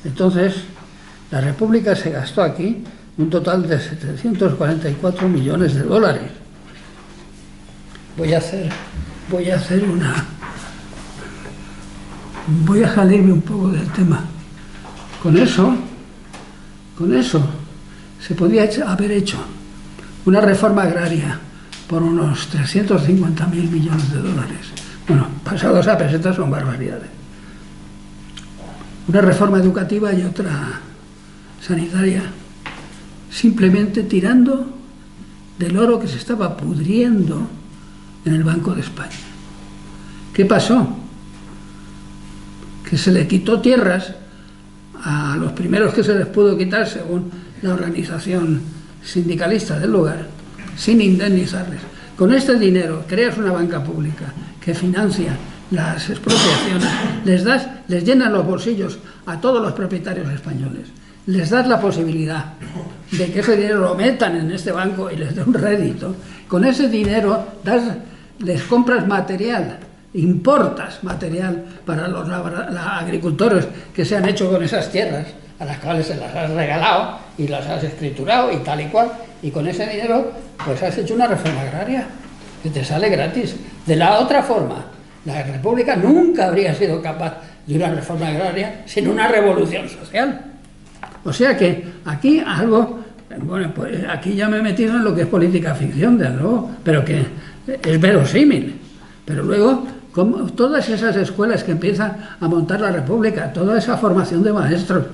Entonces, la República se gastó aquí un total de 744 millones de dólares. Voy a salirme un poco del tema. Con eso se podía haber hecho una reforma agraria por unos 350.000 millones de dólares. Bueno, pasados a pesetas son barbaridades. Una reforma educativa y otra sanitaria, simplemente tirando del oro que se estaba pudriendo en el Banco de España. ¿Qué pasó? Que se le quitó tierras a los primeros que se les pudo quitar, según la organización sindicalista del lugar, sin indemnizarles. Con este dinero creas una banca pública que financia las expropiaciones, les llenan los bolsillos a todos los propietarios españoles, les das la posibilidad de que ese dinero lo metan en este banco y les dé un rédito. Con ese dinero les compras material, importas material para los agricultores que se han hecho con esas tierras, a las cuales se las has regalado y las has escriturado y tal y cual, y con ese dinero pues has hecho una reforma agraria que te sale gratis. De la otra forma, la República nunca habría sido capaz de una reforma agraria sin una revolución social. O sea que aquí algo, bueno, pues aquí ya me he metido en lo que es política ficción, de nuevo, pero que es verosímil. Pero luego, como todas esas escuelas que empiezan a montar la República, toda esa formación de maestros,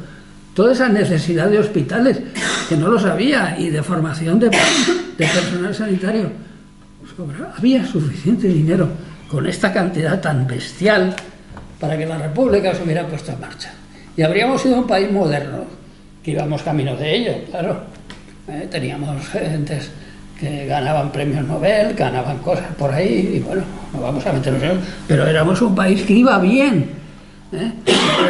toda esa necesidad de hospitales, que no lo sabía, y de formación de personal sanitario, había suficiente dinero con esta cantidad tan bestial para que la República se hubiera puesto en marcha. Y habríamos sido un país moderno, que íbamos camino de ello, claro. Teníamos gentes que ganaban premios Nobel, ganaban cosas por ahí, y bueno, no vamos a meternos en eso, pero éramos un país que iba bien, ¿eh?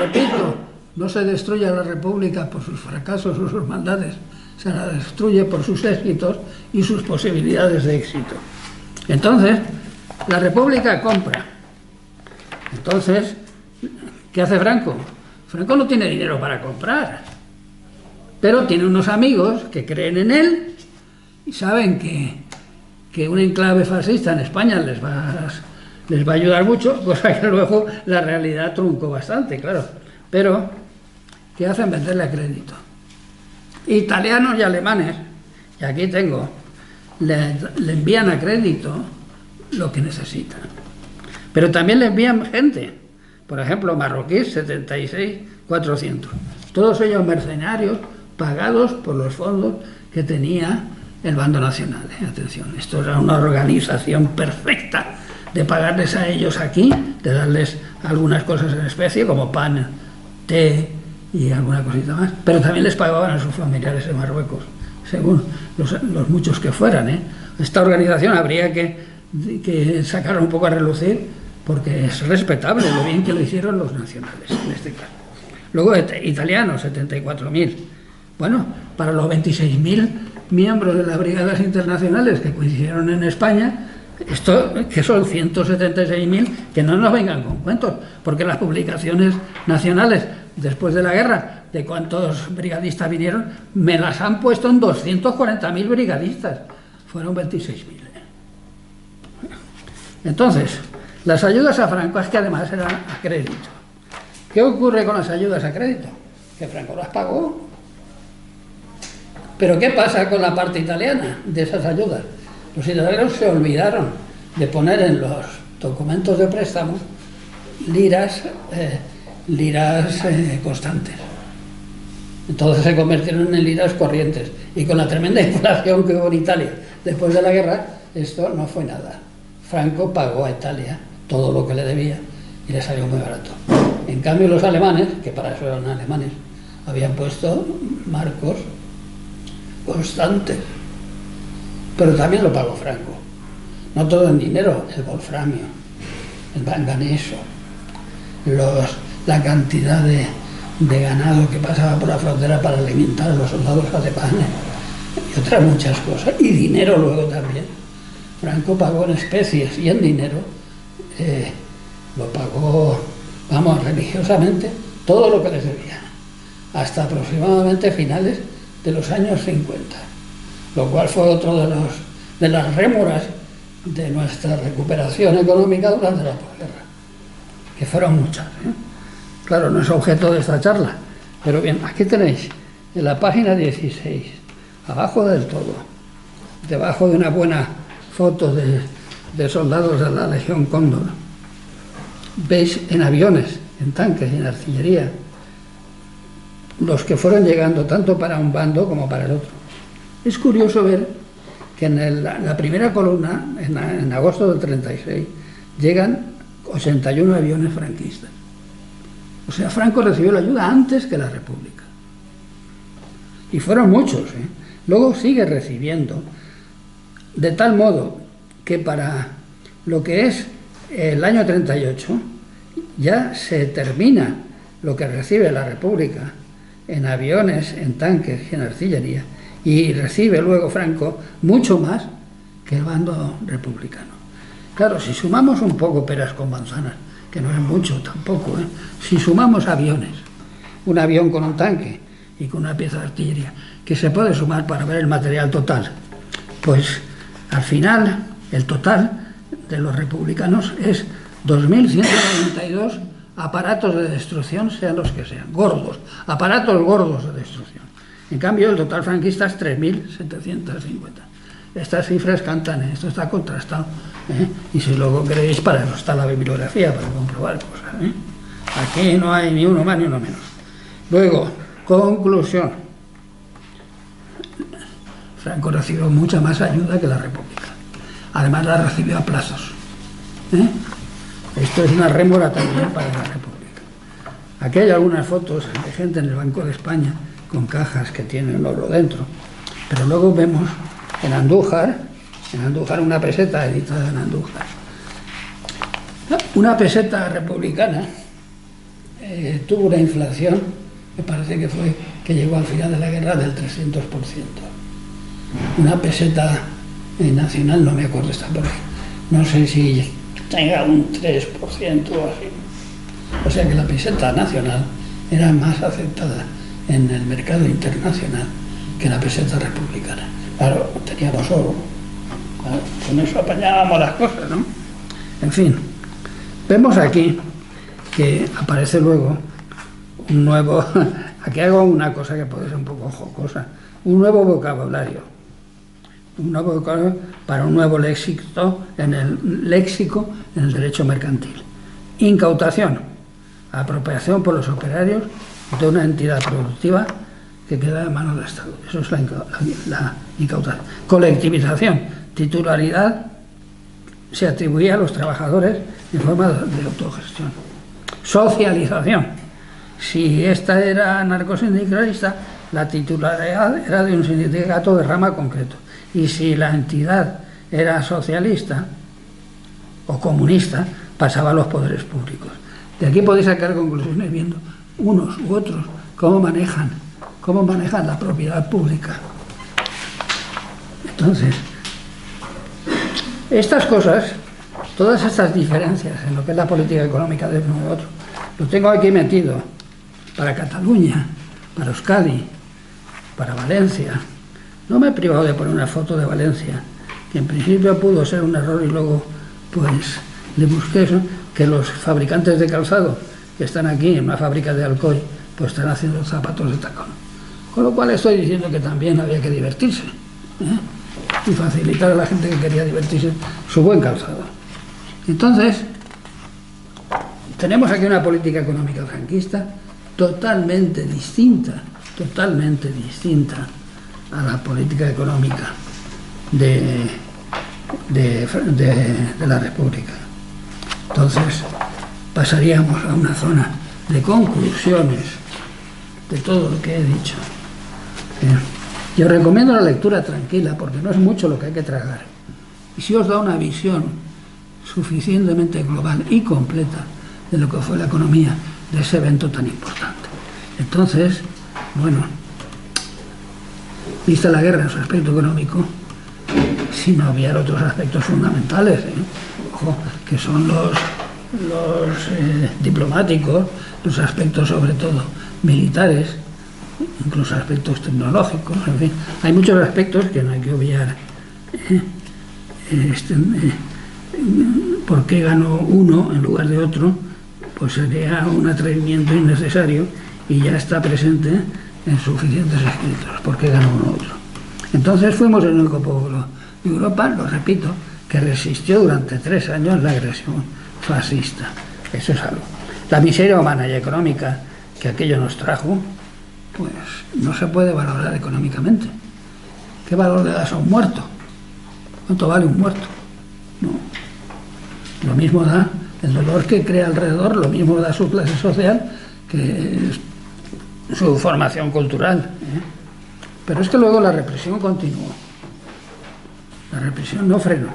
Repito, no se destruye la República por sus fracasos o sus maldades, se la destruye por sus éxitos y sus posibilidades de éxito. Entonces, la República compra. Entonces, ¿qué hace Franco? Franco no tiene dinero para comprar, pero tiene unos amigos que creen en él y saben que un enclave fascista en España les va a ayudar mucho, cosa que luego la realidad truncó bastante, claro. Pero, ¿qué hacen? Venderle a crédito. Italianos y alemanes, y aquí tengo, le envían a crédito lo que necesitan. Pero también le envían gente, por ejemplo, marroquíes, 76.400. Todos ellos mercenarios pagados por los fondos que tenía el bando nacional. Atención, esto era una organización perfecta de pagarles a ellos aquí, de darles algunas cosas en especie, como pan, té y alguna cosita más, pero también les pagaban a sus familiares en Marruecos, según los muchos que fueran, ¿eh? Esta organización habría que sacarla un poco a relucir, porque es respetable lo bien que lo hicieron los nacionales, en este caso. Luego, italianos, 74.000. Bueno, para los 26.000 miembros de las brigadas internacionales que coincidieron en España, esto que son 176.000, que no nos vengan con cuentos, porque las publicaciones nacionales después de la guerra, de cuántos brigadistas vinieron, me las han puesto en 240.000 brigadistas. Fueron 26.000. Entonces, las ayudas a Franco es que además eran a crédito. ¿Qué ocurre con las ayudas a crédito? Que Franco las pagó. Pero ¿qué pasa con la parte italiana de esas ayudas? Los italianos se olvidaron de poner en los documentos de préstamo liras constantes. Entonces se convirtieron en liras corrientes. Y con la tremenda inflación que hubo en Italia después de la guerra, esto no fue nada. Franco pagó a Italia todo lo que le debía y le salió muy barato. En cambio los alemanes, que para eso eran alemanes, habían puesto marcos constantes. Pero también lo pagó Franco. No todo en dinero, el wolframio, el manganeso, la cantidad de ganado que pasaba por la frontera para alimentar a los soldados alemanes y otras muchas cosas. Y dinero luego también. Franco pagó en especies y en dinero, lo pagó, vamos, religiosamente, todo lo que les debía, hasta aproximadamente finales de los años 50, lo cual fue otro de las rémoras de nuestra recuperación económica durante la posguerra, que fueron muchas, ¿eh? Claro, no es objeto de esta charla, pero bien, aquí tenéis, en la página 16, abajo del todo, debajo de una buena foto de soldados de la Legión Cóndor, veis en aviones, en tanques y en artillería, los que fueron llegando tanto para un bando como para el otro. Es curioso ver que en la primera columna, en agosto del 36, llegan 81 aviones franquistas. O sea, Franco recibió la ayuda antes que la República. Y fueron muchos, ¿eh? Luego sigue recibiendo, de tal modo que para lo que es el año 38 ya se termina lo que recibe la República en aviones, en tanques y en artillería, y recibe luego Franco mucho más que el bando republicano. Claro, si sumamos un poco peras con manzanas, que no es mucho tampoco, ¿eh? Si sumamos aviones, un avión con un tanque y con una pieza de artillería, que se puede sumar para ver el material total, pues al final el total de los republicanos es 2.192 aparatos de destrucción, sean los que sean, gordos, aparatos gordos de destrucción. En cambio, el total franquista es 3.750. Estas cifras cantan, esto está contrastado, ¿eh? Y si luego queréis, para eso está la bibliografía, para comprobar cosas, ¿eh? Aquí no hay ni uno más ni uno menos. Luego, conclusión. Franco recibió mucha más ayuda que la República. Además la recibió a plazos, ¿eh? Esto es una rémora también para la República. Aquí hay algunas fotos de gente en el Banco de España con cajas que tienen oro dentro, pero luego vemos en Andújar una peseta editada en Andújar. Una peseta republicana tuvo una inflación, me parece que llegó al final de la guerra del 300%. Una peseta nacional, no me acuerdo, está por ahí. No sé si tenga un 3% o así. O sea que la peseta nacional era más aceptada en el mercado internacional que la peseta republicana. Claro, teníamos oro. Claro, con eso apañábamos las cosas, ¿no? En fin, vemos aquí que aparece luego un nuevo... Aquí hago una cosa que puede ser un poco jocosa. Un nuevo vocabulario. Un nuevo vocabulario para un nuevo léxico en el derecho mercantil. Incautación. Apropiación por los operarios de una entidad productiva que queda en manos del Estado. Eso es la incautación. Colectivización. Titularidad se atribuía a los trabajadores en forma de autogestión. Socialización. Si esta era anarcosindicalista, la titularidad era de un sindicato de rama concreto. Y si la entidad era socialista o comunista, pasaba a los poderes públicos. De aquí podéis sacar conclusiones viendo unos u otros cómo manejan la propiedad pública. Entonces, estas cosas, todas estas diferencias en lo que es la política económica de uno y otro, lo tengo aquí metido para Cataluña, para Euskadi, para Valencia. No me he privado de poner una foto de Valencia, que en principio pudo ser un error y luego pues le busqué eso, que los fabricantes de calzado que están aquí en una fábrica de Alcoy pues están haciendo zapatos de tacón. Con lo cual estoy diciendo que también había que divertirse, y facilitar a la gente que quería divertirse su buen calzado. Entonces, tenemos aquí una política económica franquista totalmente distinta a la política económica de la República. Entonces, pasaríamos a una zona de conclusiones de todo lo que he dicho. Yo recomiendo la lectura tranquila porque no es mucho lo que hay que tragar. Y si os da una visión suficientemente global y completa de lo que fue la economía de ese evento tan importante. Entonces, bueno, vista la guerra en su aspecto económico, sin obviar otros aspectos fundamentales, ojo, que son los diplomáticos, los aspectos sobre todo militares, incluso aspectos tecnológicos, en fin, hay muchos aspectos que no hay que obviar. ¿Por qué ganó uno en lugar de otro? Pues sería un atrevimiento innecesario y ya está presente en suficientes escritos. ¿Por qué ganó uno u otro? Entonces fuimos el único pueblo de Europa, lo repito, que resistió durante 3 años la agresión fascista. Eso es algo. La miseria humana y económica que aquello nos trajo, pues no se puede valorar económicamente. ¿Qué valor le das a un muerto? ¿Cuánto vale un muerto? No. Lo mismo da el dolor que crea alrededor, lo mismo da su clase social que su formación cultural. Pero es que luego la represión continuó. La represión no frenó.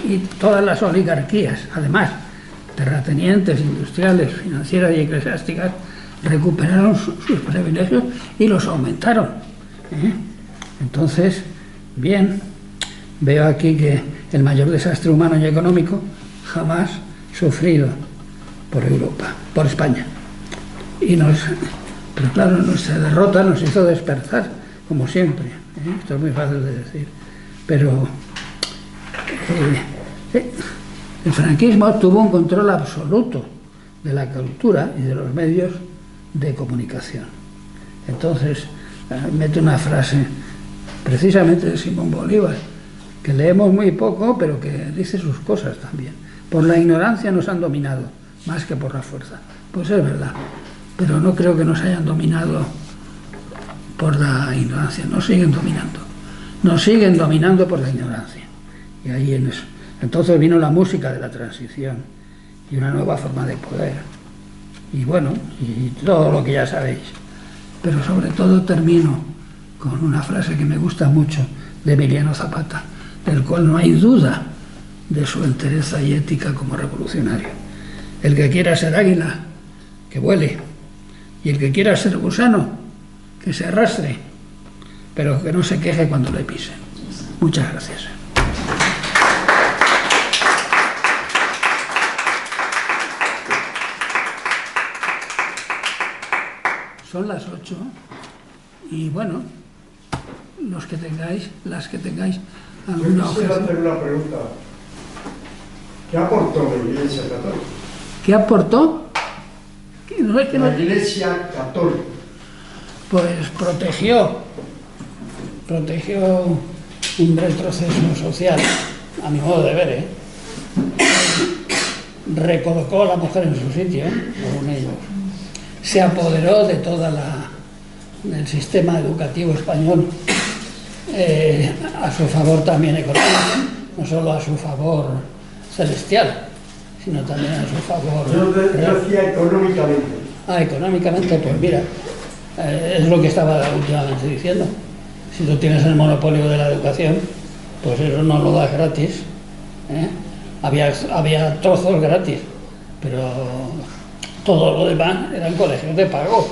Y todas las oligarquías, además, terratenientes, industriales, financieras y eclesiásticas, recuperaron sus privilegios y los aumentaron. Entonces, bien, veo aquí que el mayor desastre humano y económico jamás sufrido por Europa, por España. Pero claro, nuestra derrota nos hizo despertar, como siempre. Esto es muy fácil de decir. Pero el franquismo tuvo un control absoluto de la cultura y de los medios de comunicación. Entonces, mete una frase precisamente de Simón Bolívar, que leemos muy poco, pero que dice sus cosas también. Por la ignorancia nos han dominado, más que por la fuerza. Pues es verdad, pero no creo que nos hayan dominado por la ignorancia, nos siguen dominando por la ignorancia. Y ahí en eso. Entonces vino la música de la transición y una nueva forma de poder. Y bueno, y todo lo que ya sabéis. Pero sobre todo termino con una frase que me gusta mucho de Emiliano Zapata, del cual no hay duda de su entereza y ética como revolucionario. El que quiera ser águila, que vuele, y el que quiera ser gusano, que se arrastre, pero que no se queje cuando le pisen. Muchas gracias. Son las 8 y bueno, las que tengáis alguna Yo quisiera hacer una pregunta. ¿Qué aportó la Iglesia Católica? ¿Qué aportó? La Iglesia Católica. Pues protegió un retroceso social, a mi modo de ver, ¿eh? Recolocó a la mujer en su sitio, según ellos. Se apoderó de del sistema educativo español, a su favor también económico, no solo a su favor celestial, sino también a su favor. Yo decía económicamente. Económicamente, pues mira, es lo que estaba últimamente diciendo. Si tú tienes el monopolio de la educación, pues eso no lo das gratis, ¿eh? Había trozos gratis, pero todo lo demás eran colegios de pago,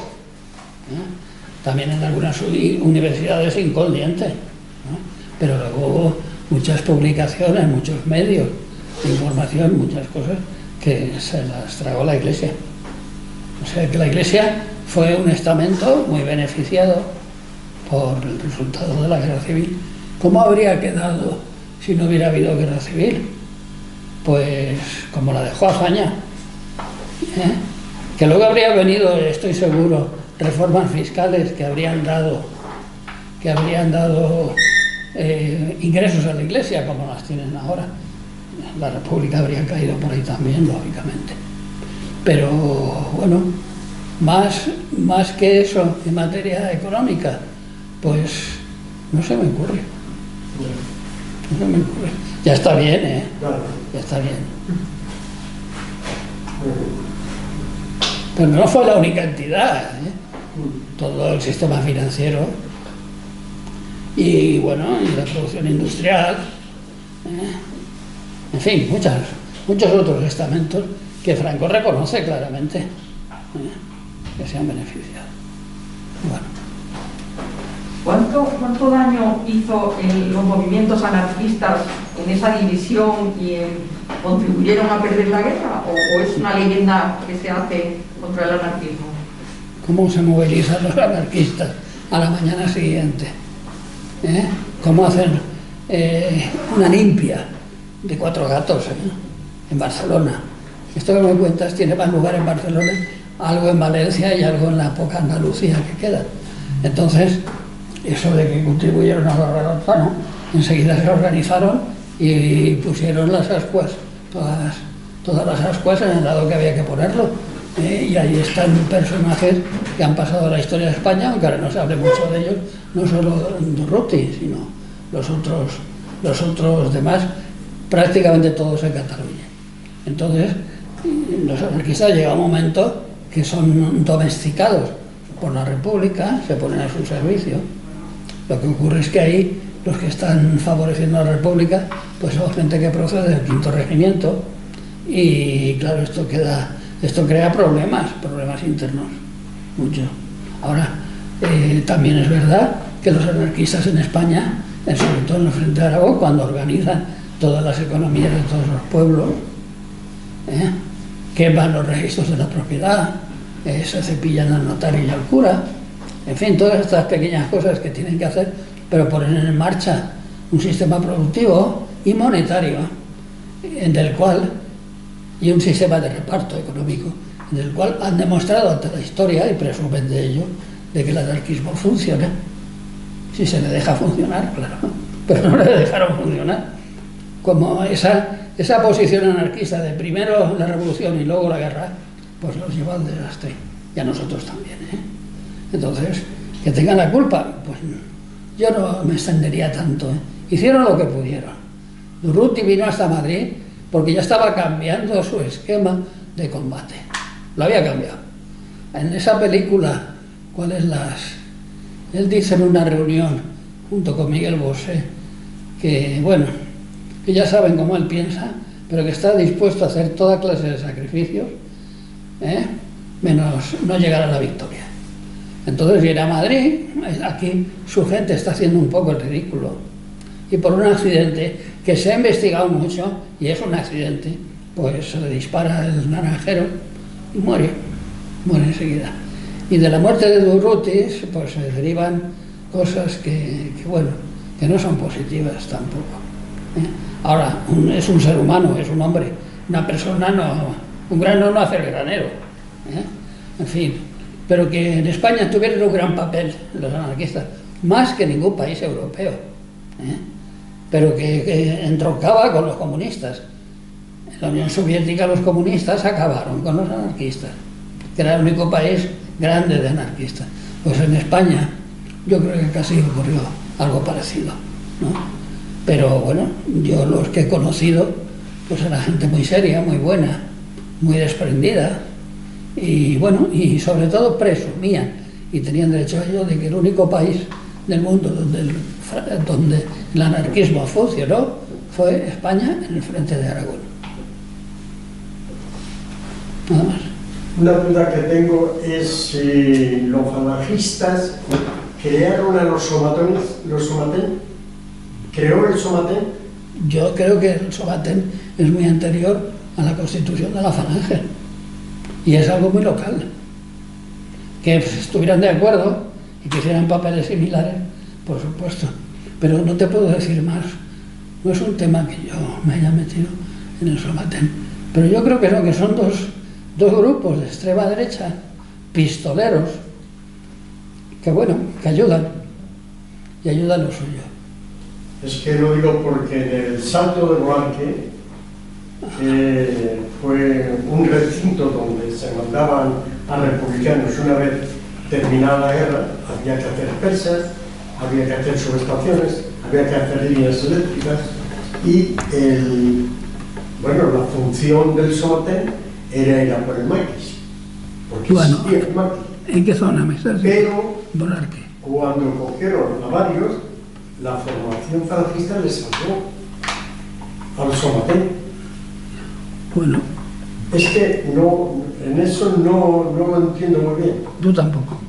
¿eh? También en algunas universidades incondientes, ¿no? Pero luego hubo muchas publicaciones, muchos medios de información, muchas cosas que se las tragó la Iglesia. O sea que la Iglesia fue un estamento muy beneficiado por el resultado de la guerra civil. ¿Cómo habría quedado si no hubiera habido guerra civil? Pues como la dejó Azaña, ¿eh? Que luego habría venido, estoy seguro, reformas fiscales que habrían dado ingresos a la Iglesia como las tienen ahora. La República habría caído por ahí también, lógicamente. Pero bueno, más que eso en materia económica, pues no se me ocurre. No se me ocurre. Ya está bien, ¿eh? Ya está bien. Pero no fue la única entidad, ¿eh? Todo el sistema financiero y bueno, y la producción industrial, ¿eh? En fin, muchos otros estamentos que Franco reconoce claramente, ¿eh? Que se han beneficiado. Bueno. ¿Cuánto daño hizo los movimientos anarquistas en esa división y contribuyeron a perder la guerra? ¿O es una leyenda que se hace contra el anarquismo? ¿Cómo se movilizan los anarquistas a la mañana siguiente? ¿Eh? ¿Cómo hacen una limpia de 4 gatos en Barcelona? Esto que me cuentas tiene más lugar en Barcelona, algo en Valencia y algo en la poca Andalucía que queda. Entonces, eso de que contribuyeron a la revolta, ¿no? Enseguida se organizaron y pusieron las ascuas, todas las ascuas en el lado que había que ponerlo. Y ahí están personajes que han pasado a la historia de España, aunque ahora no se hable mucho de ellos, no solo Durruti, sino los otros demás, prácticamente todos en Cataluña. Entonces, los anarquistas llega un momento que son domesticados por la República, se ponen a su servicio. Lo que ocurre es que ahí los que están favoreciendo a la República pues son gente que procede del Quinto Regimiento y claro, esto crea problemas internos, mucho. Ahora, también es verdad que los anarquistas en España, sobre todo en el Frente de Aragón, cuando organizan todas las economías de todos los pueblos, queman los registros de la propiedad, se cepillan al notario y al cura, en fin, todas estas pequeñas cosas que tienen que hacer, pero ponen en marcha un sistema productivo y monetario y un sistema de reparto económico, en el cual han demostrado ante la historia, y presumen de ello, de que el anarquismo funciona, si se le deja funcionar, claro, pero no le dejaron funcionar. Como esa posición anarquista de primero la revolución y luego la guerra, pues los lleva al desastre, y a nosotros también, ¿eh? Entonces, que tengan la culpa, pues yo no me extendería tanto, ¿eh? Hicieron lo que pudieron. Durruti vino hasta Madrid porque ya estaba cambiando su esquema de combate. Lo había cambiado. En esa película, él dice en una reunión junto con Miguel Bosé, bueno, que ya saben cómo él piensa, pero que está dispuesto a hacer toda clase de sacrificios, menos no llegar a la victoria. Entonces viene a Madrid, aquí su gente está haciendo un poco el ridículo, y por un accidente que se ha investigado mucho, y es un accidente, pues se le dispara el naranjero y muere enseguida. Y de la muerte de Durruti pues se derivan cosas que no son positivas tampoco. Ahora, es un ser humano, es un hombre, una persona, un grano no hace el granero. En fin, pero que en España tuvieron un gran papel los anarquistas, más que ningún país europeo, pero que entroncaba con los comunistas. En la Unión Soviética los comunistas acabaron con los anarquistas, que era el único país grande de anarquistas. Pues en España yo creo que casi ocurrió algo parecido, ¿no? Pero bueno, yo los que he conocido, pues era gente muy seria, muy buena, muy desprendida, y bueno, y sobre todo presumían, y tenían derecho a ello, de que el único país del mundo donde el anarquismo funcionó fue España, en el frente de Aragón. Nada más. Una duda que tengo es si los falangistas crearon a los Somatén. ¿Creó el Somatén? Yo creo que el Somatén es muy anterior a la constitución de la Falange, y es algo muy local. Que estuvieran de acuerdo y que hicieran papeles similares, por supuesto, pero no te puedo decir más. No es un tema que yo me haya metido en el Somatén, pero yo creo que no, que son dos grupos de extrema derecha, pistoleros, que bueno, que ayudan, y ayudan lo suyo. Es que lo digo porque en el Salto de Blanque fue un recinto donde se mandaban a republicanos. Una vez terminada la guerra, había que hacer persas, había que hacer subestaciones, había que hacer líneas eléctricas, y la función del Somatén era ir a por el maquis, porque bueno, existía el maquis. ¿En qué zona me estás diciendo? Pero cuando cogieron a varios, la formación falangista les salvó al Somatén. Bueno. Es que en eso no lo entiendo muy bien. Yo tampoco.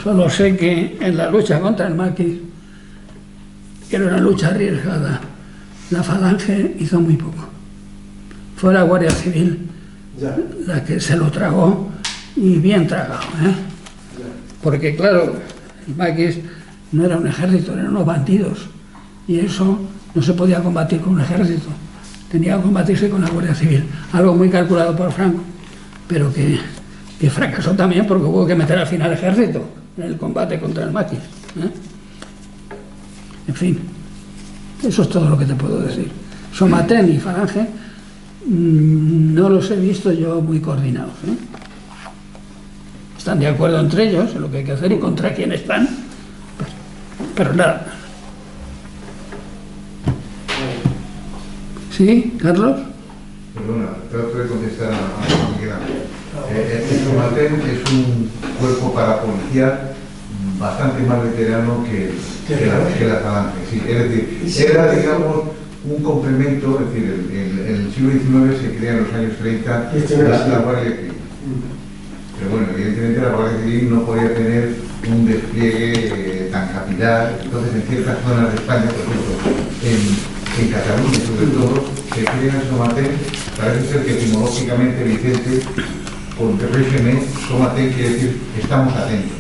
Solo sé que en la lucha contra el maquis, que era una lucha arriesgada, la Falange hizo muy poco. Fue la Guardia Civil la que se lo tragó, y bien tragado, Porque claro, el maquis no era un ejército, eran unos bandidos, y eso no se podía combatir con un ejército, tenía que combatirse con la Guardia Civil, algo muy calculado por Franco, pero que fracasó también porque hubo que meter al final ejército en el combate contra el maquis. En fin, eso es todo lo que te puedo decir. Somatén y Falange no los he visto yo muy coordinados. Están de acuerdo entre ellos en lo que hay que hacer y contra quién están, pero nada. ¿Sí, Carlos? Perdona, trato de contestar a Miguel. El Somatén es un cuerpo parapolicial bastante más veterano que la Falange. Sí, es decir, era, digamos, un complemento. Es decir, en el siglo XIX se crea en los años 30 la Guardia Civil. Pero bueno, evidentemente la Guardia Civil no podía tener un despliegue tan capital. Entonces, en ciertas zonas de España, por ejemplo, en Cataluña sobre todo, se crea el Somatén. Parece ser que etimológicamente Vicente, con PRSM, Somatén quiere decir estamos atentos.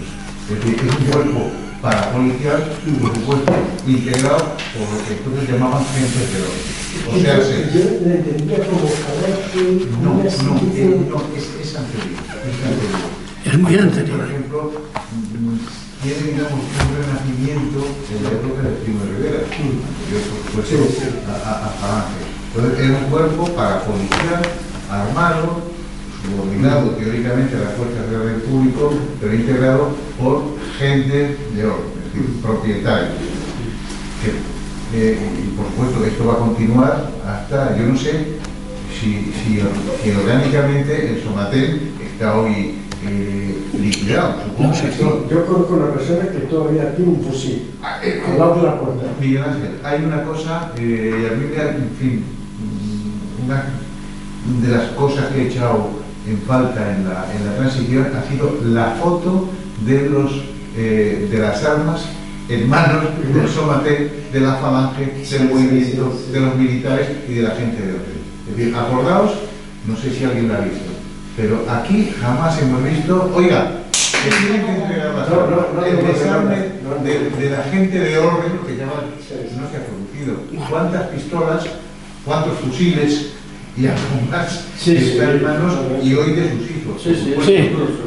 Es decir, es un cuerpo parapolicial, por supuesto, integrado por lo que entonces llamaban gentes de orden. O sea, yo le entendía como no, es anterior. Es muy anterior. Por ejemplo, tiene, digamos, un renacimiento en la época de Primo de Rivera. Yo, por supuesto, a Falange. Entonces, era un cuerpo parapolicial, armado, subordinado teóricamente a las fuerzas de orden público, pero integrado por gente de orden, es decir, propietarios. Y por supuesto, esto va a continuar hasta, yo no sé si orgánicamente el Somatén está hoy liquidado. Supongo que sí. Yo conozco una persona que todavía tiene un fusil al lado de la puerta. Miguel Ángel, hay una cosa, y a mí en fin, una de las cosas que he echado en falta en la transición ha sido la foto de las armas en manos del Somaté, de la Falange, del movimiento, de los militares y de la gente de orden. Es decir, acordaos, no sé si alguien lo ha visto, pero aquí jamás hemos visto, oiga, que tienen que entregar las armas. El desarme de la gente de orden, que llaman, no se ha producido. ¿Cuántas pistolas, cuántos fusiles y algo más están en manos y hoy de sus hijos?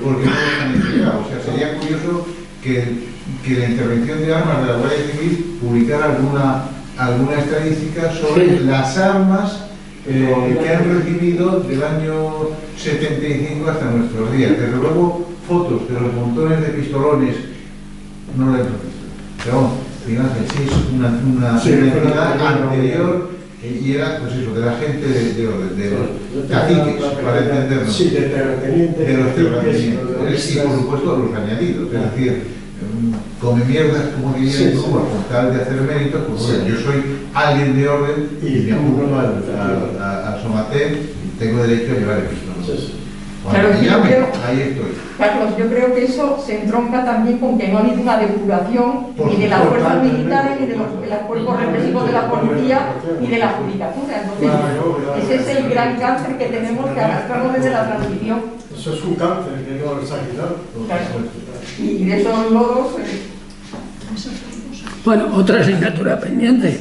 Porque no los han entregado. O sea, sería curioso que la intervención de armas de la Guardia Civil publicara alguna estadística sobre las armas que han recibido del año 75 hasta nuestros días. Desde luego, fotos de los montones de pistolones no lo hemos visto. Pero vamos, fíjate, sí es una actividad anterior y era, pues eso, de la gente de los caciques, para entendernos. Sí, de los terratenientes. Y por supuesto los añadidos, es decir, come mierdas, como diría Cuba, con tal de hacer méritos, pues bueno, yo soy alguien de orden y me apunto al Somaté y tengo derecho a llevar el pistolón. Claro, ahí estoy. Carlos, yo creo que eso se entronca también con que no ha habido una depuración ni de las fuerzas militares, ni de los cuerpos represivos de la policía, ni de la judicatura. Entonces, ese es el gran cáncer que tenemos que arrastrarnos desde la transición. Eso es un cáncer que no se ha quitado. Claro. Y de esos lodos... Bueno, otra asignatura pendiente.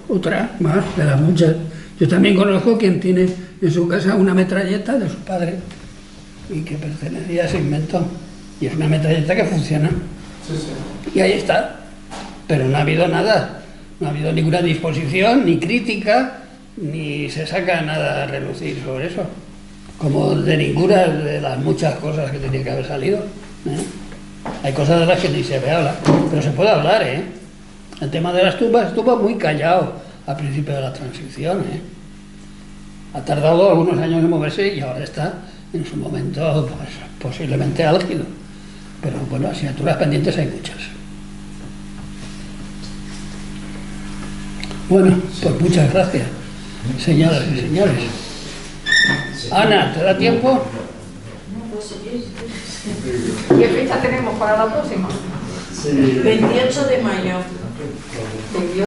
Otra más de las muchas. Yo también conozco quien tiene en su casa una metralleta de su padre y que pertenecía a ese invento. Y es una metralleta que funciona. Y ahí está. Pero no ha habido nada. No ha habido ninguna disposición, ni crítica, ni se saca nada a relucir sobre eso. Como de ninguna de las muchas cosas que tenía que haber salido. Hay cosas de las que ni se ve hablar. Pero se puede hablar, ¿eh? El tema de las tumbas estuvo muy callado al principio de la transición, ha tardado algunos años en moverse y ahora está en su momento pues, posiblemente álgido, pero bueno, asignaturas pendientes hay muchas. Bueno, pues muchas gracias, señoras y señores. Ana, ¿te da tiempo? ¿Qué fecha tenemos para la próxima? 28 de mayo.